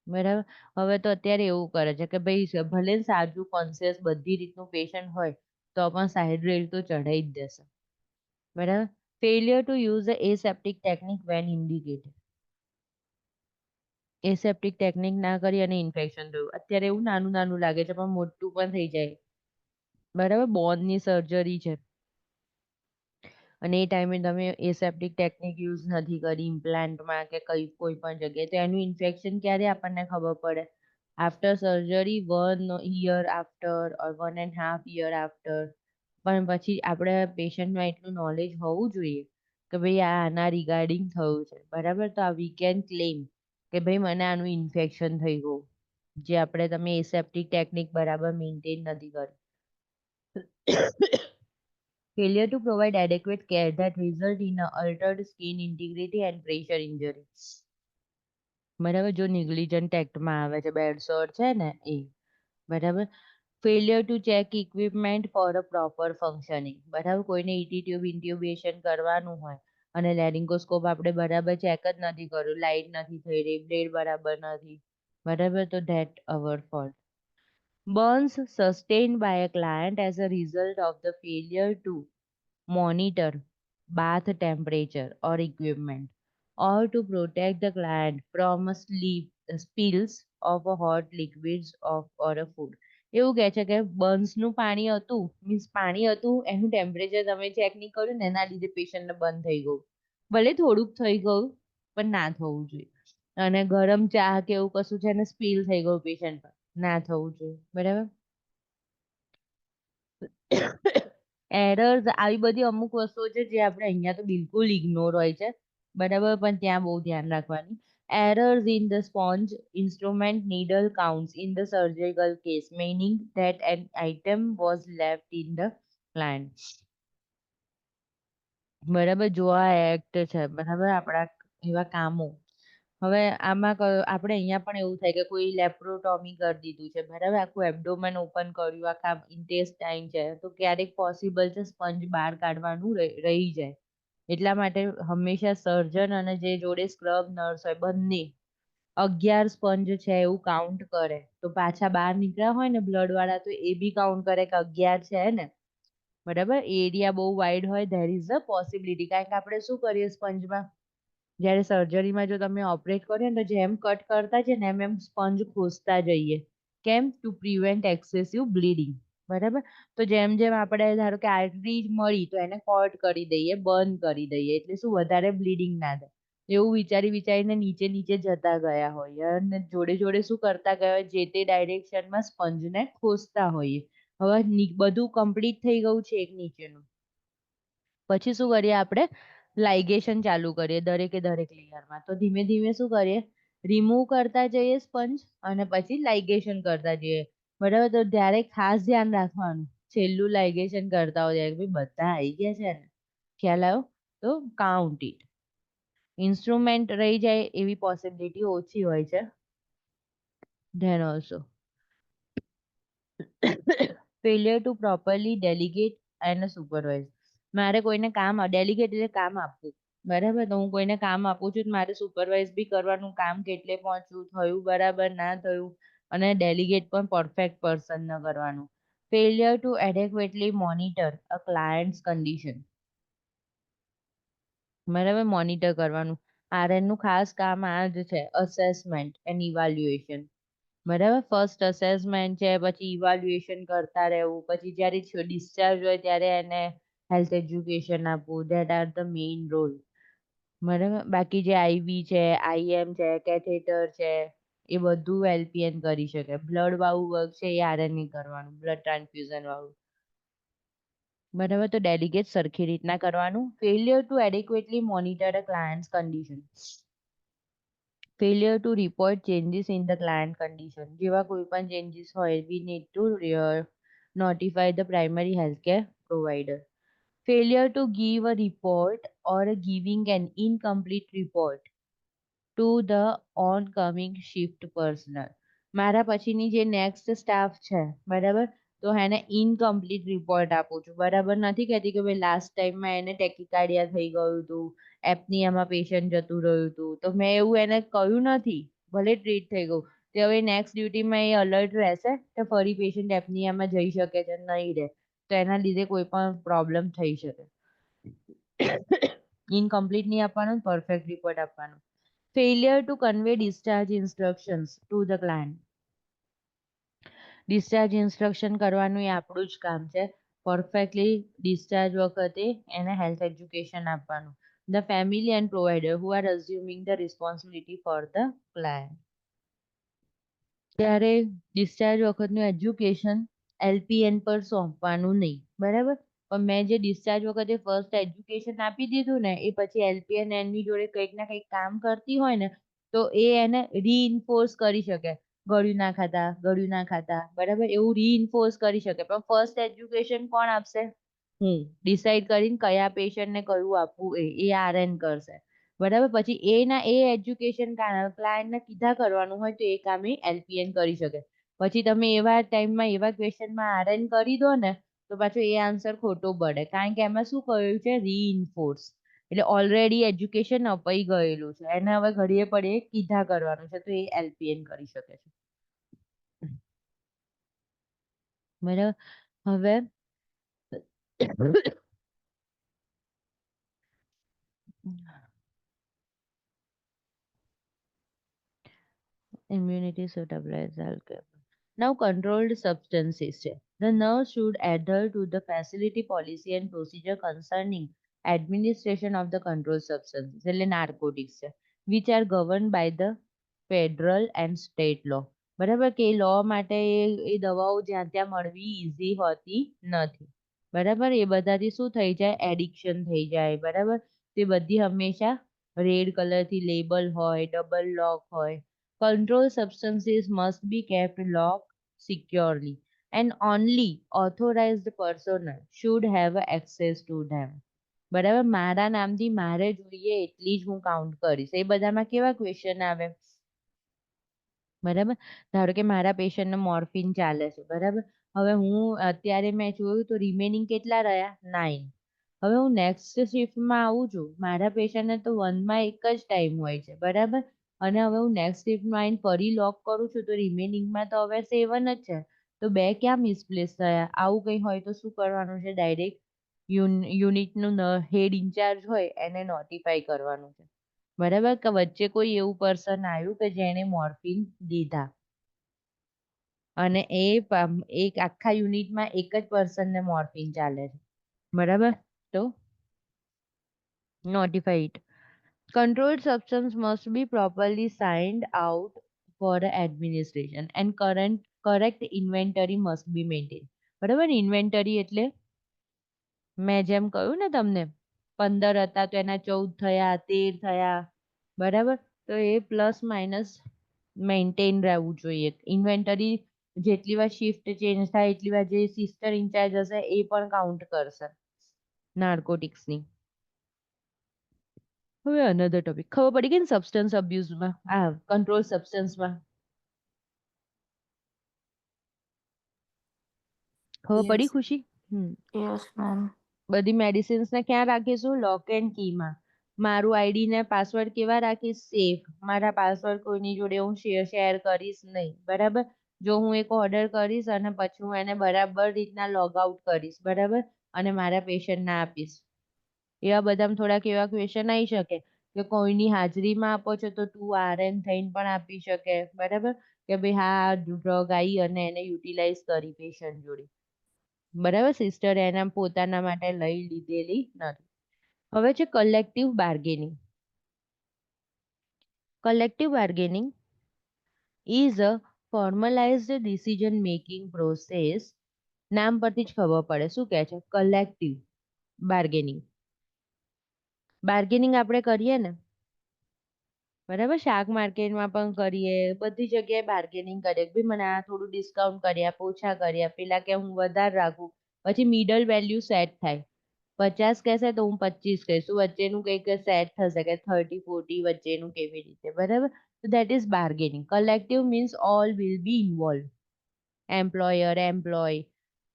બરાબર, હવે તો અત્યારે એવું કરે છે કે ભાઈ ભલે સાજું કોન્શિયસ બધી રીતનું પેશન્ટ હોય તો પણ સાઈડ રેલ તો ચઢાઈ જ દેશે. બરાબર, failure to use aseptic technique when indicated. Aseptic technique ના કરી અને ઇન્ફેક્શન થયું. અત્યારે એવું નાનું નાનું લાગે છે પણ મોટું પણ થઈ જાય. બરાબર, બોનની સર્જરી છે અને એ ટાઈમે તમે એસેપ્ટિક ટેકનિક યુઝ નથી કરી ઇમ્પ્લાન્ટમાં કે કોઈ પણ જગ્યાએ, તો એનું ઇન્ફેક્શન ક્યારે આપણને ખબર પડે? આફ્ટર સર્જરી, 1 year આફ્ટર ઓર 1.5 year આફ્ટર. પણ પછી આપણે પેશન્ટમાં એટલું નોલેજ હોવું જોઈએ કે ભાઈ આ આના રિગાર્ડિંગ થયું છે. બરાબર, તો આ વી કેન ક્લેમ કે ભાઈ મને આનું ઇન્ફેક્શન થઈ ગયું, જે આપણે તમે એસેપ્ટિક ટેકનિક બરાબર મેન્ટેન નથી કરી. Failure to provide adequate care that result in a altered skin integrity and pressure injury. બરાબર, જો negligent એક્ટમાં આવે છે, બેડસોર છે ને એ. બરાબર, failure to check equipment for a proper functioning. બરાબર, કોઈને ઇટી ટ્યુબ ઇન્ટ્યુબેશન કરવાનું હોય અને લેરિંગોસ્કોપ આપણે બરાબર ચેક જ નથી કર્યું, લાઇટ નથી થઈ રહી, બ્લેડ બરાબર નથી. બરાબર, તો that our fault. Burns sustained by a client as a result of the failure to monitor bath temperature or equipment, or to protect the client from a spills of a hot liquids of or a food. એવું કહે છે કે બર્ન્સનું પાણી હતું, મીન્સ પાણી હતું, એનું ટેમ્પરેચર તમે ચેક નહીં કર્યું ને એના લીધે પેશન્ટને બંધ થઈ ગયું. ભલે થોડુંક થઈ ગયું પણ ના થવું જોઈએ. અને ગરમ ચા કે એવું કશું છે ને સ્પીલ થઈ ગયું પેશન્ટ પર, ના થવું જોઈએ. બરાબર, એરર્સ આવી બધી અમુક વસ્તુઓ છે જે આપણે અહીંયા તો બિલકુલ ઇગ્નોર હોય છે. બરાબર, પણ ત્યાં બહુ ધ્યાન રાખવાની. Errors in the sponge instrument needle counts in the surgical case, meaning that an item was left in the plant. બરાબર, જો આ એક્ટ છે, બરાબર, આપણા એવા કામો. હવે આમાં આપણે અહીંયા પણ એવું થાય કે કોઈ લેપ્રોટોમી કરી દીધું છે, બરાબર, આખું એબ્ડોમેન ઓપન કર્યું, આખા ઇન્ટેસ્ટાઇન છે, તો ક્યારેક પોસિબલ છે સ્પંજ બહાર કાઢવાનું રહી જાય. એટલા માટે હંમેશા સર્જન અને જે જોડે સ્ક્રબ નર્સ હોય બંને 11 સ્પંજ છે એવું કાઉન્ટ કરે, તો પાછા બહાર નીકળ્યા હોય ને બ્લડ વાળા તો એ બી કાઉન્ટ કરે કે 11 છે ને. બરાબર, એરિયા બહુ વાઇડ હોય, ધેર ઇઝ અ પોસિબિલિટી. કારણ કે આપણે શું કરીએ સ્પંજમાં, જ્યારે સર્જરીમાં જો તમે ઓપરેટ કરો ને તો જેમ કટ કરતા છે ને એમ સ્પંજ ખોસતા જઈએ. કેમ? Two prevent excessive bleeding. બરાબર, તો જેમ જેમ આપણે ધારો કે આર્ટરી મળી તો એને કટ કરી દઈએ, બંધ કરી દઈએ, એટલે શું વધારે બ્લીડિંગ ના થાય. એવું વિચારી વિચારીને નીચે નીચે જતા ગયા હોય અને જોડે જોડે શું કરતા ગયા હોય, જે તે ડાયરેક્શનમાં સ્પંજને ખોસતા હોઈએ. હવે બધું કમ્પ્લીટ થઈ ગયું છે એક નીચેનું, પછી શું કરીએ આપણે? લાઇગેશન ચાલુ કરીએ દરેકે દરેક લેયરમાં. તો ધીમે ધીમે શું કરીએ? રિમૂવ કરતા જઈએ સ્પંજ અને પછી લાઇગેશન કરતા જઈએ. બરાબર, તો ત્યારે ખાસ ધ્યાન રાખવાનું, છેલ્લું લાઇગેશન કરતા હોય ભાઈ બધા આવી ગયા છે ને, ખ્યાલ આવ્યો? તો કાઉન્ટ ઇટ. ઇન્સ્ટ્રુમેન્ટ રહી જાય એવી પોસિબિલિટી ઓછી હોય છે. Then also failure to properly delegate and supervise. મારે કોઈને કામ ડેલિગેટ એટલે કામ આપવું, બરાબર. તો હું કોઈને કામ આપું છું તો મારે સુપરવાઇઝ બી કરવાનું, કામ કેટલે પહોંચ્યું, થયું બરાબર, ના થયું, અને ડેલિગેટ પણ પરફેક્ટ પર્સન ન કરવાનું. Failure two એડેક્વેટલી monitor a client's condition. બરાબર, મોનિટર કરવાનું. RN નું ખાસ કામ આ જ છે, અસેસમેન્ટ એન્ડ ઇવાલ્યુએશન. બરાબર, ફર્સ્ટ અસેસમેન્ટ છે, પછી ઇવાલ્યુએશન કરતા રહેવું, પછી જ્યારે ડિસ્ચાર્જ હોય ત્યારે એને હેલ્થ એજ્યુકેશન આપવું. That are the main role. બરાબર, બાકી જે IV છે, IM છે, કેથેટર છે, એ બધું LPN કરી શકે. બ્લડ વાળું વર્ક છે એ RN ની કરવાનું, બ્લડ ટ્રાન્સફ્યુઝન વાળું. બરાબર, તો ડેલિગેટ સરખી રીતના કરવાનું. Failure to adequately monitor a client's condition. Failure to report changes in the client condition. જેવા કોઈ પણ ચેન્જીસ હોય, we need to notify the primary healthcare provider. Failure to give a report or giving an incomplete report to the oncoming shift personnel. મારા પછીની જે નેક્સ્ટ સ્ટાફ છે, બરાબર, તો એને ઇનકમ્પ્લીટ રિપોર્ટ આપું છું. બરાબર, નથી કહેતી કે ભાઈ લાસ્ટ ટાઈમમાં એને ટેકિકાર્ડિયા થઈ ગયું હતું, એપનિયામાં પેશન્ટ જતું રહ્યું હતું, તો મેં એવું એને કહ્યું નથી, ભલે ટ્રીટ થઈ ગયું, તો હવે નેક્સ્ટ ડ્યુટીમાં એ અલર્ટ રહેશે કે ફરી પેશન્ટ એપનિયામાં જઈ શકે છે, નહીં રહે, તો એના લીધે કોઈ પણ પ્રોબ્લેમ થઈ શકે. ઇનકમ્પ્લીટ નહીં આપવાનું, પરફેક્ટ રિપોર્ટ આપવાનો. Failure to convey discharge instructions to the client. Discharge instruction કરવાનું એ આપણું જ કામ છે. પરફેક્ટલી ડિસ્ચાર્જ વખતે એને હેલ્થ એજ્યુકેશન આપવાનું. The family and provider who are assuming the responsibility for the client. ત્યારે ડિસ્ચાર્જ વખતનું એજ્યુકેશન LPN પર સોંપવાનું નહીં. બરાબર, પણ મેં જે ડિસ્ચાર્જ વખતે ફર્સ્ટ એજ્યુકેશન આપી દીધું ને, એ પછી LPN એની જોડે કંઈક ના કંઈક કામ કરતી હોય ને, તો એ એને રીઇન્ફોર્સ કરી શકે. ગળ્યું ના ખાતા, ગળ્યું ના ખાતા, બરાબર, એવું રીઇન્ફોર્સ કરી શકે. પણ ફર્સ્ટ એજ્યુકેશન કોણ આપશે? હું. ડિસાઈડ કરીને કયા પેશન્ટને કયું આપવું એ RN કરશે. બરાબર, પછી એના એ એજ્યુકેશન ક્લાયન્ટને કીધા કરવાનું હોય તો એ કામ એ LPN કરી શકે. પછી તમે એવા ટાઈમમાં એવા ક્વેશ્ચનમાં RN કરી દો ને, તો પાછો એ આન્સર ખોટો પડે, કારણ કે એમાં શું કહ્યું છે? રીઇન્ફોર્સ. એટલે ઓલરેડી એજ્યુકેશન અપાઈ ગયેલું છે, એને હવે ઘડીએ પડીએ કીધા કરવાનું છે, તો એ LPN કરી શકે છે. બરાબર, હવે immunity suitable healthcare. Now controlled substances છે. The nurse should adhere to the facility policy and procedure concerning administration of the controlled substances, એટલે narcotics છે, which are governed by the federal and state law. બરાબર, કે લો માટે એ દવાઓ જ્યાં ત્યાં મળવી ઈઝી હોતી નથી. બરાબર, એ બધાથી શું થઈ જાય? એડિક્શન થઈ જાય. બરાબર, તે બધી હંમેશા રેડ કલરથી લેબલ હોય, ડબલ લોક હોય. Controlled substances must be kept locked securely and only authorized personnel should have access to them. બરાબર, મારા નામથી મારે જોઈએ એટલી જ હું કાઉન્ટ કરીશ. એ બધામાં કેવા ક્વેશ્ચન આવે? બરાબર, ધારો કે મારા પેશન્ટને મોર્ફિન ચાલે છે. બરાબર, હવે હું અત્યારે મેં જોયું તો રિમેનિંગ કેટલા રહ્યા? 9. હવે હું નેક્સ્ટ શિફ્ટમાં આવું છું, મારા પેશન્ટને તો 1માં એક જ ટાઈમ હોય છે. બરાબર, અને હવે હું નેક્સ્ટ શિફ્ટમાં આવીને ફરી લોક કરું છું, તો રિમેનિંગમાં તો હવે 7 જ છે, તો 2 ક્યાં મિસપ્લેસ થયા? આવું કંઈ હોય તો શું કરવાનું છે? ડાયરેક્ટ યુનિટનું હેડ ઇન્ચાર્જ હોય એને નોટિફાઈ કરવાનું છે. બરાબર, કે વચ્ચે કોઈ એવું પર્સન આવ્યું કે જેણે મોર્ફિન લીધા, અને એક આખા યુનિટમાં એક જ પર્સનને મોર્ફિન ચાલે છે. બરાબર, તો notify it. Controlled substance must be properly signed out for administration and correct inventory must be maintained. બરાબર, ઇન્વેન્ટરી એટલે મેં જેમ કહ્યું ને તમને, 15 હતા તો એના 14 થયા, 13 થયા. બરાબર, તો એ પ્લસ માઇનસ મેન્ટેન રહેવું જોઈએ. ઇન્વેન્ટરી જેટલી વાર શિફ્ટ ચેન્જ થાય એટલી વાર જે સિસ્ટર ઇન્ચાર્જ હશે એ પણ કાઉન્ટ કરશે નાર્કોટિક્સની. હવે અનધર ટોપિક ખબર પડી ગઈ ને, સબસ્ટન્સ અબ્યુઝમાં, આ કંટ્રોલ સબસ્ટન્સમાં ખબર પડી, ખુશી? Yes ma'am. બધી મેડિસિન્સ ને ક્યાં રાખીશું? લોક એન્ડ કીમાં. મારું આઈડી ને પાસવર્ડ કેવા રાખીશ? સેફ. મારા પાસવર્ડ કોઈની જોડે હું શેર કરીશ નહીં, બરાબર? જો હું એક ઓર્ડર કરીશ અને પછી હું એને બરાબર રીતના લોગ આઉટ કરીશ, બરાબર, અને મારા પેશન્ટને આપીશ, એવા બધામાં થોડાક એવા ક્વેશ્ચન આવી શકે કે કોઈની હાજરીમાં આપો છો તો તું RN થઈને પણ આપી શકે, બરાબર, કે ભાઈ હા ડ્રગ આવી અને એને યુટિલાઇઝ કરી પેશન્ટ જોડે, બરાબર, સિસ્ટર એના પોતાના માટે લઈ લીધેલી નથી. હવે છે collective bargaining. Collective bargaining is a formalized decision making process. નામ પરથી જ ખબર પડે શું કહે છે, કલેક્ટિવ બાર્ગેનિંગ. બાર્ગેનિંગ આપણે કરીએ ને, બરાબર, શાક માર્કેટમાં પણ કરીએ, બધી જગ્યાએ બાર્ગેનિંગ કરીએ, ભાઈ મને આ થોડું ડિસ્કાઉન્ટ કરી આપ, ઓછા કરી આપ, પેલા કે હું વધારે રાખું, પછી મિડલ વેલ્યુ સેટ થાય. 50 કહેશે તો હું 25 કહીશ, વચ્ચેનું કંઈક સેટ થશે કે 30-40 વચ્ચેનું કેવી રીતે, બરાબર. So that is bargaining. Collective means all will be involved. Employer, employ,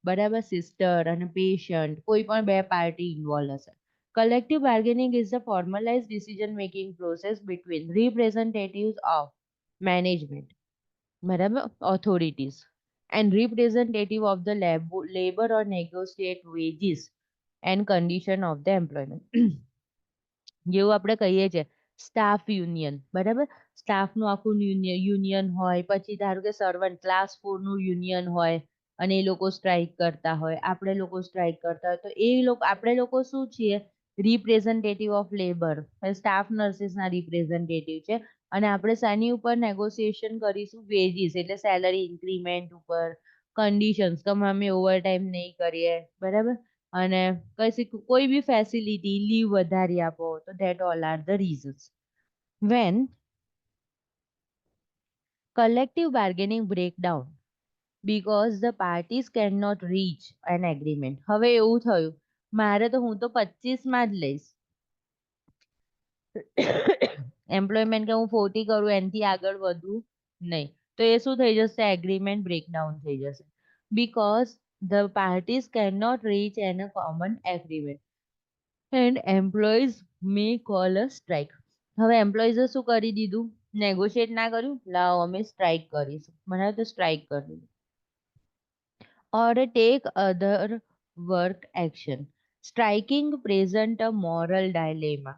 બરાબર, સિસ્ટર અને પેશન્ટ, કોઈ પણ બે પાર્ટી ઇન્વોલ્વ હશે. Collective bargaining is the formalized decision making process between representatives of management, બરાબર, authorities and representative of the labor or negotiate wages and condition of the employment. જેવું આપણે કહીએ છીએ સ્ટાફ યુનિયન, બરાબર, સ્ટાફનું આખું યુનિયન હોય, પછી ધારો કે સર્વન્ટ ક્લાસ 4 નું યુનિયન હોય અને એ લોકો સ્ટ્રાઇક કરતા હોય, આપણે લોકો સ્ટ્રાઇક કરતા હોય, તો એ લોકો, આપણે લોકો શું છીએ? રિપ્રેઝેન્ટેટિવ ઓફ લેબર, સ્ટાફ નર્સિસના રિપ્રેઝેન્ટેટિવ છે, અને આપણે શાની ઉપર નેગોશિએશન કરીશું? વેજીસ, એટલે સેલરી ઇન્ક્રીમેન્ટ ઉપર, કન્ડિશન્સ કે અમે ઓવરટાઈમ નહીં કરીએ, બરાબર, અને કોઈ બી ફેસિલિટી, લીવ વધારી આપો, તો that all are the reasons. When collective bargaining break down because the parties cannot reach an agreement. હવે એવું થયું, મારે તો હું તો 25 માં જ લઈશ, એમ્પ્લોયમેન્ટ કે હું 40 કરું, એનાથી આગળ વધુ નહીં, તો એ શું થઈ જશે? એગ્રીમેન્ટ બ્રેકડાઉન થઈ જશે. Because the parties can not reach an a common agreement and employees may call a strike. હવે એમ્પ્લોઈઝે શું કરી દીધું? નેગોશિએટ ના કર્યું, લાવો અમે સ્ટ્રાઇક કરીશું, બરાબર, તો સ્ટ્રાઇક કરી દીધું. or take other work action. Striking present a moral dilemma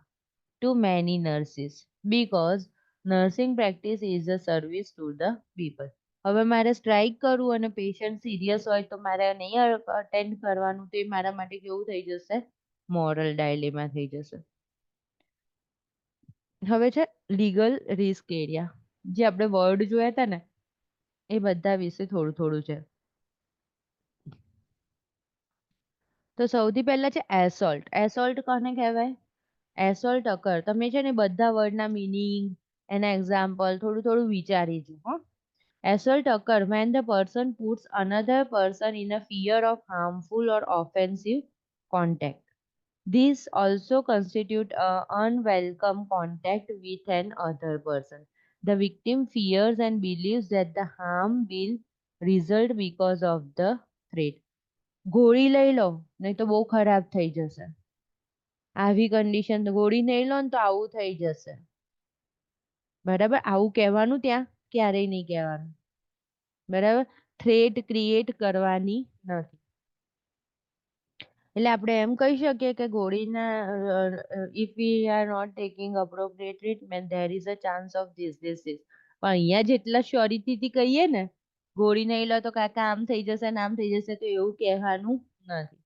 to many nurses because nursing practice is a service to the people. હવે મારે સ્ટ્રાઇક કરવું અને પેશન્ટ સિરિયસ હોય તો મારે નહીં અટેન્ડ કરવાનું, તો એ મારા માટે કેવું થઈ જશે? મોરલ ડાયલેમા થઈ જશે. હવે છે લીગલ રિસ્ક એરિયા. જે આપણે વર્ડ જોયા હતા ને, એ બધા વિશે થોડું થોડું છે. તો સૌથી પહેલા છે એસોલ્ટ. એસોલ્ટ કોને કહેવાય? એસોલ્ટ અકર. તમે છે ને બધા વર્ડના મિનિંગ, એના એક્ઝામ્પલ થોડું થોડું વિચારીજો, હો. Assault occur when the person puts another person in a fear of harmful or offensive contact. This also constitute a unwelcome contact with an other person. The victim fears and believes that the harm will result because of the threat. ગોળી લઈ લો નહીં તો બહુ ખરાબ થઈ જશે, આવી કન્ડિશન, ગોળી નહીં લો ને તો આવું થઈ જશે, બરાબર, આવું કહેવાનું ત્યાં ક્યારેય નહીં કહેવાનું, બરાબર, થ્રેટ ક્રિએટ કરવાની નથી. એટલે આપણે એમ કહી શકીએ કે ગોળીના if we are not taking appropriate treatment there is a chance of this. પણ અહીંયા જેટલા શ્યોરિટીથી કહીએ ને, ગોળી નહીં લો તો કાકા આમ થઈ જશે ને આમ થઈ જશે, તો એવું કહેવાનું નથી.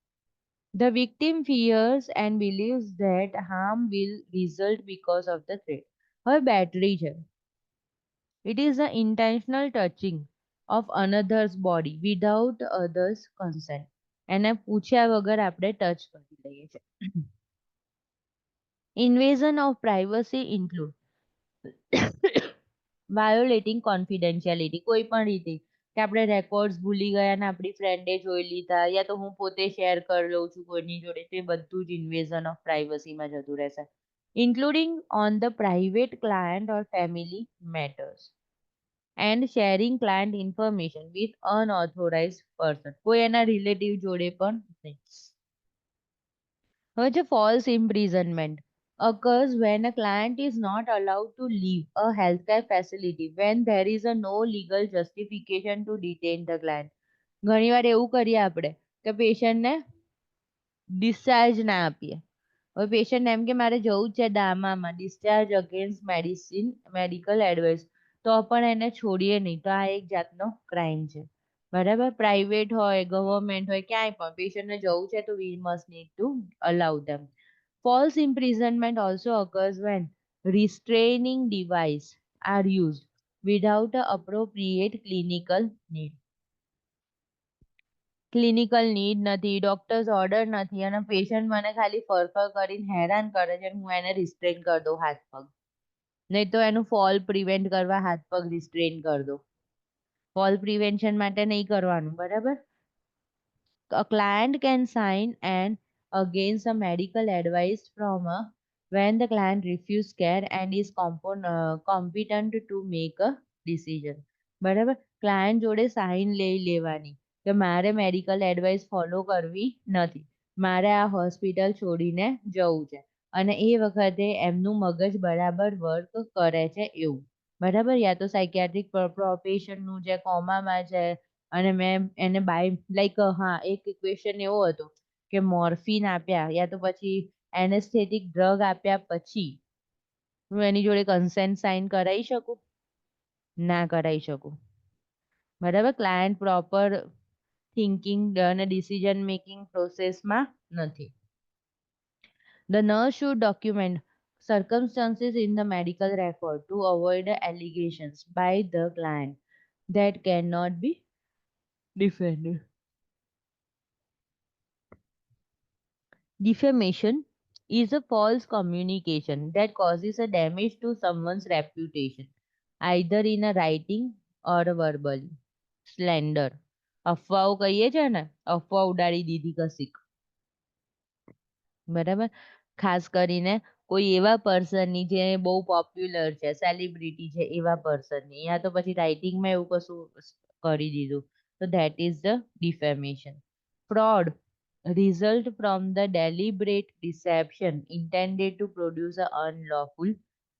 The victim fears and believes that harm will result because of the threat. હવે બેટરી છે. It is the intentional touching of another's body without others' consent. એને પૂછ્યા વગર આપણે ટચ કરી લઈએ છીએ. Invasion of privacy include violating confidentiality. કોઈ પણ રીતે કે આપણે રેકોર્ડ્સ ભૂલી ગયા ને આપણી ફ્રેન્ડે જોઈ લીધા, યા તો હું પોતે શેર કરી લઉં છું કોઈની જોડે, તે બધું જ ઇન્વેઝન ઓફ પ્રાઇવસીમાં જતું રહેશે. Including on the private client or family matters and sharing client information with unauthorized person. કોઈ એના રિલેટિવ જોડે પણ નહીં. હવે છે false imprisonment. occurs when a client is not allowed to leave a healthcare facility when there is a no legal justification to detain the client. ઘણીવાર એવું કરીએ આપણે કે પેશન્ટને ડિસ્ચાર્જ ના આપીએ. હવે પેશન્ટ એમ કે મારે જવું જ છે દામામાં, discharge against medicine medical advice, તો પણ એને છોડીએ નહીં, તો આ એક જાતનો ક્રાઇમ છે. બરાબર, પ્રાઇવેટ હોય, ગવર્મેન્ટ હોય, ક્યાંય પણ પેશન્ટને જવું છે તો we must need to allow them. False imprisonment also occurs when restraining device are used without a appropriate clinical need નથી, ડોક્ટર્સ ઓર્ડર નથી અને પેશન્ટ મને ખાલી ફરફર કરીને હેરાન કરે છે, હું એને રિસ્ટ્રેન કરી દઉં હાથ પગ, નહીં તો એનું ફોલ પ્રિવેન્ટ કરવા હાથ પગ રિસ્ટ્રેન કરી દો. ફોલ પ્રિવેન્શન માટે નહીં કરવાનું, બરાબર. A client can sign an against a medical advice from a when the client refuse care and is competent to make a decision. બરાબર, ક્લાયન્ટ જોડે સાઇન લઈ લેવાની કે મારે મેડિકલ એડવાઇસ ફોલો કરવી નથી, મારે આ હોસ્પિટલ છોડીને જવું છે, અને એ વખતે એમનું મગજ બરાબર વર્ક કરે છે એવું. બરાબર, યા તો સાયકિયાટ્રિક પેશન્ટનું જે કોમામાં છે અને મેં એને હા એક ક્વેશ્ચન એવો હતો કે મોર્ફિન આપ્યા યા તો પછી એનેસ્થેટિક ડ્રગ આપ્યા પછી હું એની જોડે કન્સેન્ટ સાઇન કરાવી શકું? ના કરાવી શકું. બરાબર, ક્લાયન્ટ પ્રોપર થિંકિંગ અને ડિસિઝન મેકિંગ પ્રોસેસમાં નથી. The nurse should document circumstances in the medical record to avoid allegations by the client that cannot be defended. Defamation is a false communication that causes a damage to someone's reputation, either in a writing or verbally. Slander. અફવાઓ કહીએ છે ને, અફવા ઉડાડી દીધી કશીક. બરાબર, ખાસ કરીને કોઈ એવા પર્સનની જે બહુ પોપ્યુલર છે, સેલિબ્રિટી છે એવા પર્સનની, યા તો પછી રાઇટિંગમાં એવું કશું કરી દીધું, તો that is the defamation. Fraud result from the deliberate deception intended to produce a unlawful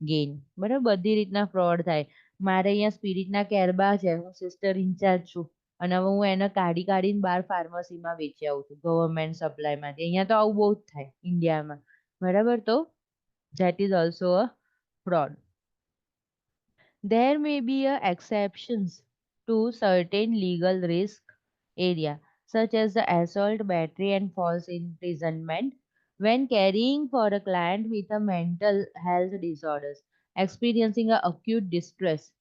gain. બરાબર, બધી રીતના ફ્રોડ થાય. મારે અહીંયા સ્પિરિટના કેરબા છે, હું સિસ્ટર ઇન્ચાર્જ છું અને હવે હું એને કાઢીને બહાર ફાર્મસીમાં વેચી આવું છું ગવર્મેન્ટ સપ્લાયમાંથી. અહીંયા તો આવું બહુ જ થાય ઇન્ડિયામાં. બરાબર, તો that is also a fraud. There may be exceptions to certain legal risk area such as the assault, battery, and false imprisonment when caring for a client with a mental health disorders experiencing a acute distress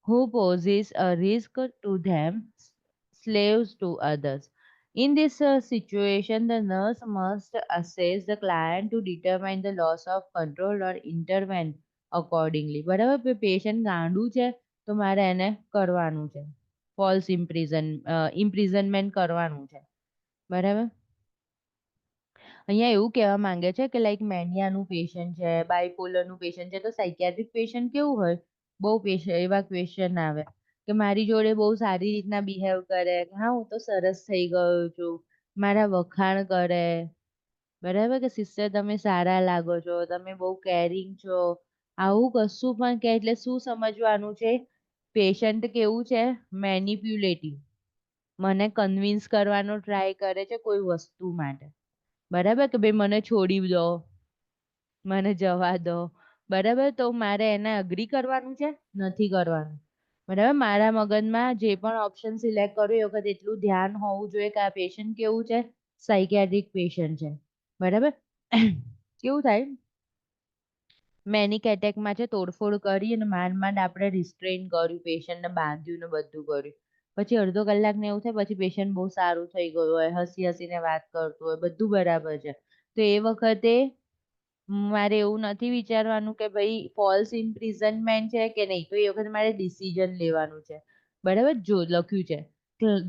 who poses a risk to them, slaves to others. In this situation, the nurse must assess the client to determine the loss of control or intervene accordingly. બરાબર, પેશન્ટ ગાંડું છે તો મારે એને કરવાનું છે ફોલ્સ ઇમ્પ્રિઝનમેન્ટ કરવાનું છે. બરાબર, અહીંયા એવું કહેવા માંગે છે કે લાઈક મેનિયાનું પેશન્ટ છે, બાયપોલરનું પેશન્ટ છે, તો સાયકિયાટ્રિક પેશન્ટ કેવું હોય, બહુ એવા ક્વેશ્ચન આવે કે મારી જોડે બહુ સારી રીતના બિહેવ કરે, હા હું તો સરસ થઈ ગયો છું, મારા વખાણ કરે, બરાબર, કે સિસ્ટર તમે સારા લાગો છો, તમે બહુ કેરિંગ છો, આવું કશું પણ કે એટલે શું સમજવાનું છે, પેશન્ટ કેવું છે, મેનિપ્યુલેટિવ, મને કન્વિન્સ કરવાનો ટ્રાય કરે છે કોઈ વસ્તુ માટે. બરાબર, કે ભાઈ મને છોડી દો, મને જવા દો. બરાબર, તો મારે એને અગ્રી કરવાનું છે, નથી કરવાનું. બરાબર, મારા મગજમાં જે પણ ઓપ્શન સિલેક્ટ કરું એ વખત એટલું ધ્યાન હોવું જોઈએ કે આ પેશન્ટ કેવું છે, સાયકિયાટ્રિક પેશન્ટ છે. બરાબર, કેવું થાય મેનિક એટેકમાં છે તોડફોડ કરી અને માંડ આપણે રિસ્ટ્રેન કર્યું, પેશન્ટને બાંધ્યું ને બધું કર્યું, પછી અડધો કલાકને એવું થાય પછી પેશન્ટ બહુ સારું થઈ ગયું હોય, હસી હસીને વાત કરતું હોય, બધું બરાબર છે, તો એ વખતે મારે એવું નથી વિચારવાનું કે ભાઈ ફોલ્સ ઇમ્પ્રિઝનમેન્ટ છે કે નહીં, તો એ વખતે મારે ડિસિઝન લેવાનું છે. બરાબર, જો લખ્યું છે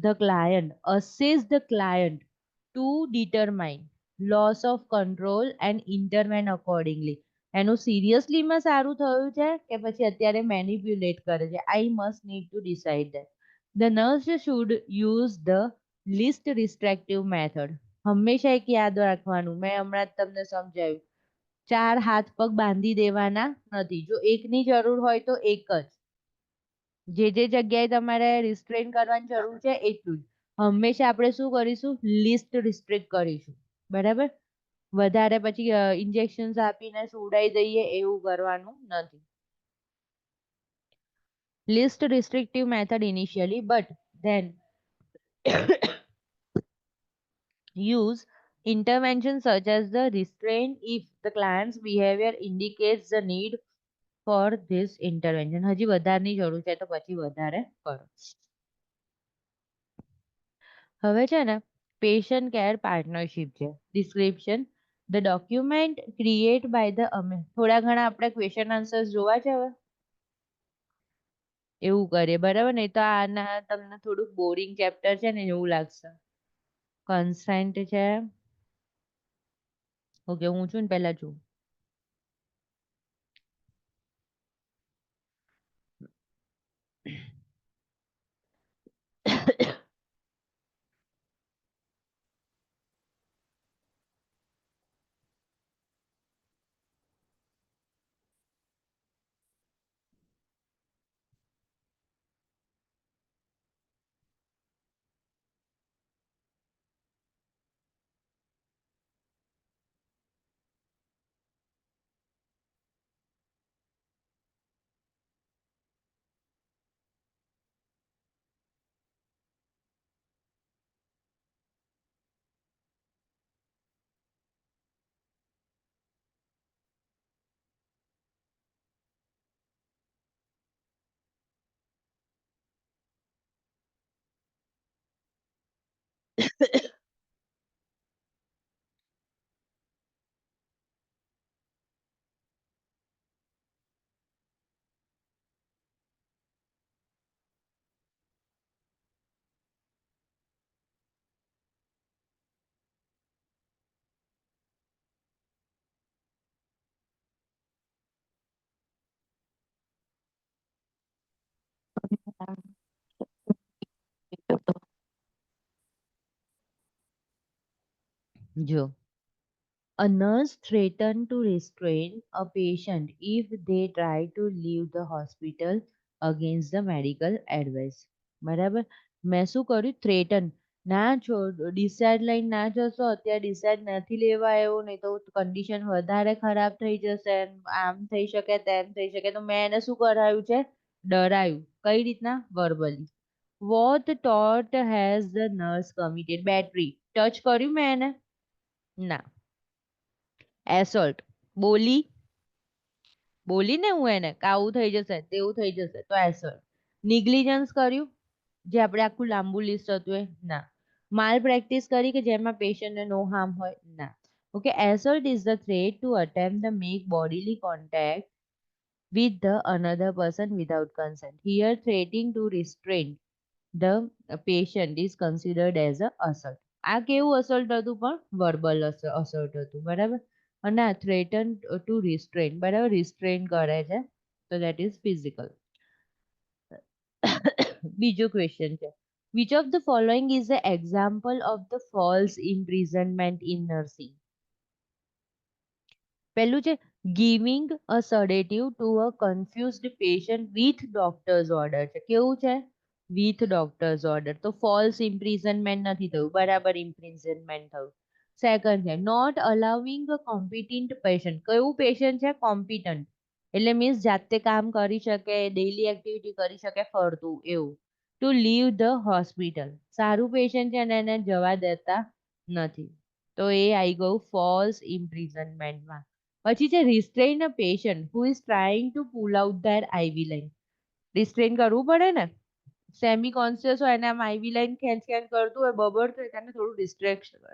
the client assess the client to determine loss of control and intervene accordingly. એનું સિરિયસલીમાં સારું થયું છે કે પછી અત્યારે મેનિપ્યુલેટ કરે છે, I must need to decide that. The nurse should use the least restrictive method. હંમેશા એક યાદ રાખવાનું, મેં હમણાં જ તમને સમજાવ્યું 4 હાથ પગ બાંધી દેવાના નથી. જો એકની જરૂર હોય તો એક જ. જે જગ્યાએ તમારે રિસ્ટ્રેન કરવાની જરૂર છે એટલું જ. હંમેશા આપણે શું કરીશું? લિસ્ટ રિસ્ટ્રિક્ટ કરીશું. બરાબર? વધારે પછી ઇન્જેક્શન્સ આપીને સુવડાવી દઈએ એવું કરવાનું નથી. List restrictive method initially, but then use intervention such as the restraint if the client's behavior indicates the need for this intervention. હજી વધારેની જરૂર છે તો પછી વધારે કરો. હવે છે ને પેશન્ટ કેર પાર્ટનરશિપ છે. Description the document created by the થોડા ઘણા આપણે ક્વેશ્ચન આન્સર્સ જોવા છે હવે એવું કરીએ બરાબર નહીં તો આના તમને થોડુંક બોરિંગ ચેપ્ટર છે ને એવું લાગશે. કન્સેન્ટ છે. ઓકે હું છું ને પહેલા છું. જો a nurse threatened to restrain a patient if they try to leave the hospital against the medical advice. બરાબર મેં શું કર્યું થ્રેટન ના ડિસાઇડ લઈને ના જશો અત્યારે ડિસાઇડ નથી લેવા આવ્યો નહીં તો કન્ડિશન વધારે ખરાબ થઈ જશે આમ થઈ શકે તેમ થઈ શકે તો મેં એને શું કરાયું છે ડરાયું કઈ રીતના verbally. What tort has the nurse committed? Battery touch કર્યું મેં એને ના. એસોલ્ટ બોલી બોલીને હું એને કે આવું થઈ જશે તેવું થઈ જશે તો એસોલ્ટ. નિગ્લિજન્સ કર્યું જે આપણે આખું લાંબુ લિસ્ટ હતું એ ના. માલ પ્રેક્ટિસ કરી કે જેમાં પેશન્ટને નો હાર્મ હોય ના. Okay assault is the threat to attempt the make bodily contact with the another person without consent. Here, threatening to restrain the patient is considered as a assault. આ કેવું assault હતું પણ verbal assault હતું બરાબર અને આ threaten to restrain બરાબર restrain કરે છે તો that is physical. બીજો ક્વેશ્ચન છે which of the following is the example of the false imprisonment in nursing? પહેલું છે giving a sedative to a confused patient with doctor's order છે કેવું છે with doctor's order તો false imprisonment નથી થયું બરાબર imprisonment થયું. સેકન્ડ છે not allowing a competent patient કયું પેશન્ટ છે કોમ્પિટન્ટ એટલે મીન્સ જાતે કામ કરી શકે ડેઈલી એક્ટિવિટી કરી શકે ફરતું એવું ટુ લીવ ધ હોસ્પિટલ સારું પેશન્ટ છે અને એને જવા દેતા નથી તો એ આવી ગયું ફોલ્સ ઇમ્પ્રિઝનમેન્ટમાં. પછી છે restrain a patient who is trying to pull out their IV line restrain કરવું પડે ને સેમી કોન્શિયસ હોય એને આમ આઈવી લાઈન ખેંચ કરતું હોય બબડતું હોય તેને થોડું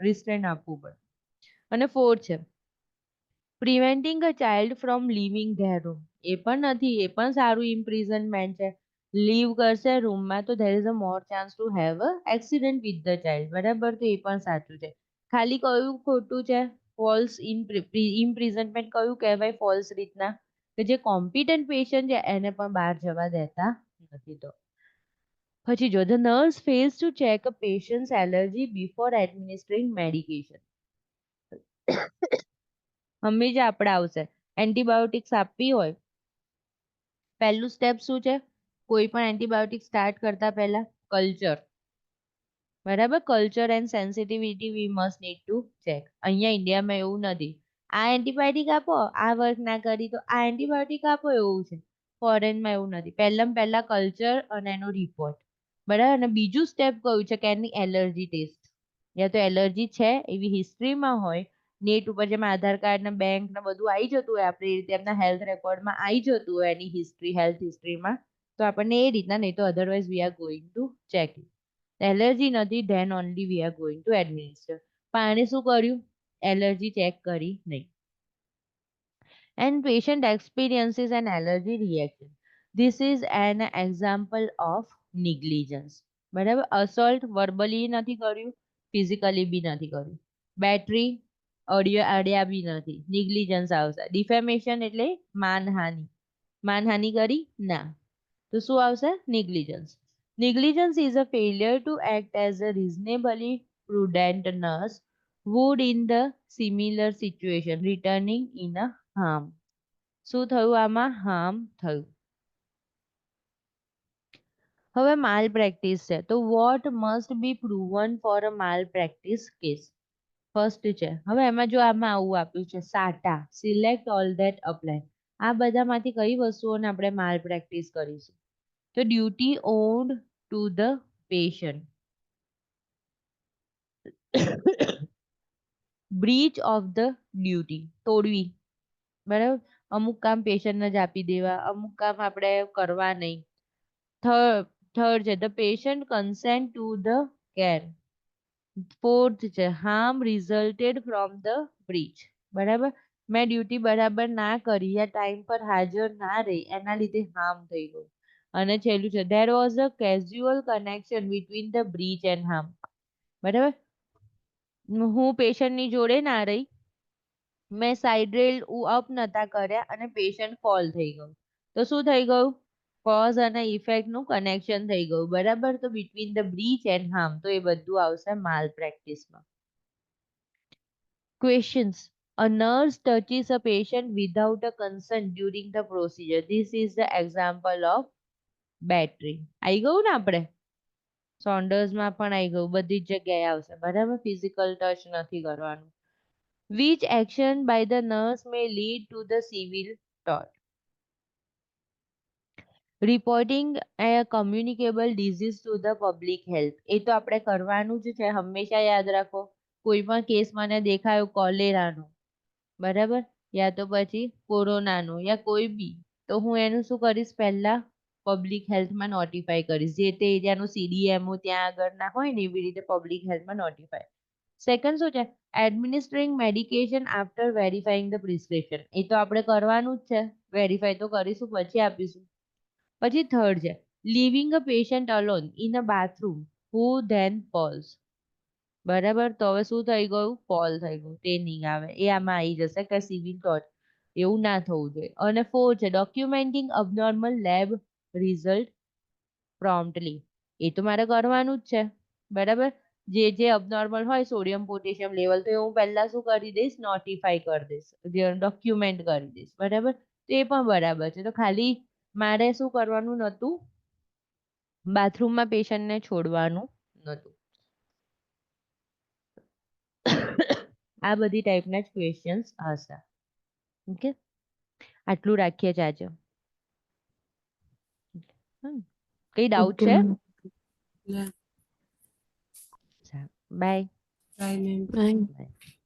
રિસ્ટ્રેન આપવું પડે. અને ફોર્થ છે preventing a child from leaving their room એ પણ નથી એ પણ સારું ઇમ્પ્રિઝનમેન્ટ છે લીવ કરશે રૂમમાં તો there is a more chance to have a accident with the child બરાબર તો એ પણ સાચું છે. ખાલી કયું ખોટું છે ફોલ્સ ઇમ્પ્રિઝનમેન્ટ કયું કહેવાય ફોલ્સ રીતના કે જે કોમ્પિટન્ટ પેશન્ટ છે એને પણ બહાર જવા દેતા નથી. તો પછી જો the nurse fails to check a patient's allergy before administering medication હંમેશા આપણે આવશે. એન્ટીબાયોટિક્સ આપવી હોય, પહેલું સ્ટેપ શું છે? કોઈ પણ એન્ટીબાયોટિક સ્ટાર્ટ કરતા પહેલા કલ્ચર, બરાબર? Culture and sensitivity V must need to check. અહીંયા ઇન્ડિયામાં એવું નથી. આ એન્ટીબાયોટિક આપો, આ વર્ક ના કરી તો આ એન્ટીબાયોટિક આપો, એવું છે. ફોરેનમાં એવું નથી. પહેલા કલ્ચર અને એનો રિપોર્ટ, બરાબર? અને બીજું સ્ટેપ કયું છે કે એની એલર્જી ટેસ્ટ, યા તો એલર્જી છે એવી હિસ્ટ્રીમાં હોય, નેટ ઉપર જેમ આધાર કાર્ડ ને બેંક ને બધું આવી જતું હોય, આપણી રીતે એમના હેલ્થ રેકોર્ડમાં આવી જતું હોય એની હિસ્ટ્રી, હેલ્થ હિસ્ટ્રીમાં, તો આપણને એ રીતના, નહીં તો otherwise we are going to check. Allergy નથી, then only we are going to administer. પણ આને શું કર્યું? એલર્જી ચેક કરી નહીં. And patient experiences an allergy reaction. This is an example of negligence. બરાબર? અસોલ્ટ વર્બલી નથી કર્યું, ફિઝિકલી બી નથી કર્યું. બેટરી અડ્યા બી નથી, નિગ્લિજન્સ આવશે. ડિફેમેશન એટલે માનહાનિ, માનહાનિ કરી ના, તો શું આવશે? નિગ્લિજન્સ. Negligence is a failure to act as a reasonably prudent nurse would in the similar situation, returning in a harm. શું થયું આમાં? હાર્મ થયું. હવે માલ પ્રેક્ટિસ છે, તો what must be proven for a malpractice case? First છે, હવે એમાં જો આમાં આવું આપ્યું છે, સાટા સિલેક્ટ ઓલ ધેટ અપ્લાય. આ બધામાંથી કઈ વસ્તુઓને આપણે માલ પ્રેક્ટિસ કરીશું? તો duty owned to the patient, breach of the duty, તોડવી, બરાબર? અમુક કામ પેશન્ટને જ આપી દેવા, અમુક કામ આપણે કરવા નહીં. થર્ડ છે, the patient consent to the care. Fourth છે, હાર્મ રિઝલ્ટેડ ફ્રોમ ધ બ્રીચ, બરાબર? મેં ડ્યુટી બરાબર ના કરી, યા ટાઈમ પર હાજર ના રહી, એના લીધે હાર્મ થઈ ગયું. અને છેલ્લું છે, there was a casual connection between the breach and harm, બરાબર? હું પેશન્ટની જોડે ના રહી, મેં સાઈડ રેલ અપ નતા કર્યા અને પેશન્ટ ફોલ થઈ ગયું, તો શું થઈ ગયું? કોઝ અને ઇફેક્ટ નું કનેક્શન થઈ ગયું, બરાબર? તો between the breach and harm, તો એ બધું આવશે માલ પ્રેક્ટિસમાં. Questions. A nurse touches a patient without a consent during the procedure. This is the example of battery. આવી ગયું ને? આપણે સોન્ડર્સમાં પણ આવી ગયું, બધી જ જગ્યાએ આવશે, બરાબર? ફિઝિકલ ટચ નથી કરવાનું. Which action by the nurse may lead to the civil tort? Reporting a communicable disease to the public health. એ તો આપણે કરવાનું જ છે, હંમેશા યાદ રાખો. કોઈ પણ કેસ મને દેખાયો કોલેરાનો, બરાબર, યા તો પછી કોરોનાનો, યા કોઈ બી, તો હું એનું શું કરીશ? પહેલા પબ્લિક હેલ્થમાં નોટિફાય કરીશ, જે તે એરિયાનું CDMO ત્યાં આગળ ના હોય ને, એવી રીતે પબ્લિક હેલ્થમાં નોટિફાય. સેકન્ડ શું છે? એડમિનિસ્ટ્રિંગ મેડિકેશન આફ્ટર વેરીફાઈંગ ધ પ્રિસ્ક્રિપ્શન. એ તો આપણે કરવાનું જ છે, વેરીફાઈ તો કરીશું, પછી આપીશું. પછી થર્ડ છે, leaving a patient alone in a bathroom who then falls, બરાબર? તો હવે શું થઈ ગયું? ફોલ થઈ ગયું, તે નહીં આવે, એ આમાં આવી જશે કે સિવિલ ટોર્ટ. એવું ના થવું જોઈએ. અને ફોર્થ છે, ડોક્યુમેન્ટિંગ અબનોર્મલ લેબ રિઝલ્ટ પ્રોમ્પ્ટલી. એ તો મારે કરવાનું જ છે, બરાબર? જે અબનોર્મલ હોય, સોડિયમ પોટેશિયમ લેવલ, તો હું પહેલા શું કરી દઈશ? નોટિફાઈ કરી દઈશ, ડોક્યુમેન્ટ કરી દઈશ, બરાબર? તો એ પણ બરાબર છે. તો ખાલી મારે શું કરવાનું નહોતું? બાથરૂમમાં પેશન્ટને છોડવાનું નહોતું. આ બધી ટાઈપના જ ક્વેશ્ચન્સ હશે. ઓકે, આટલું રાખીએ જ આજે. કઈ ડાઉટ છે? Bye. Bye, ma'am. Bye. By.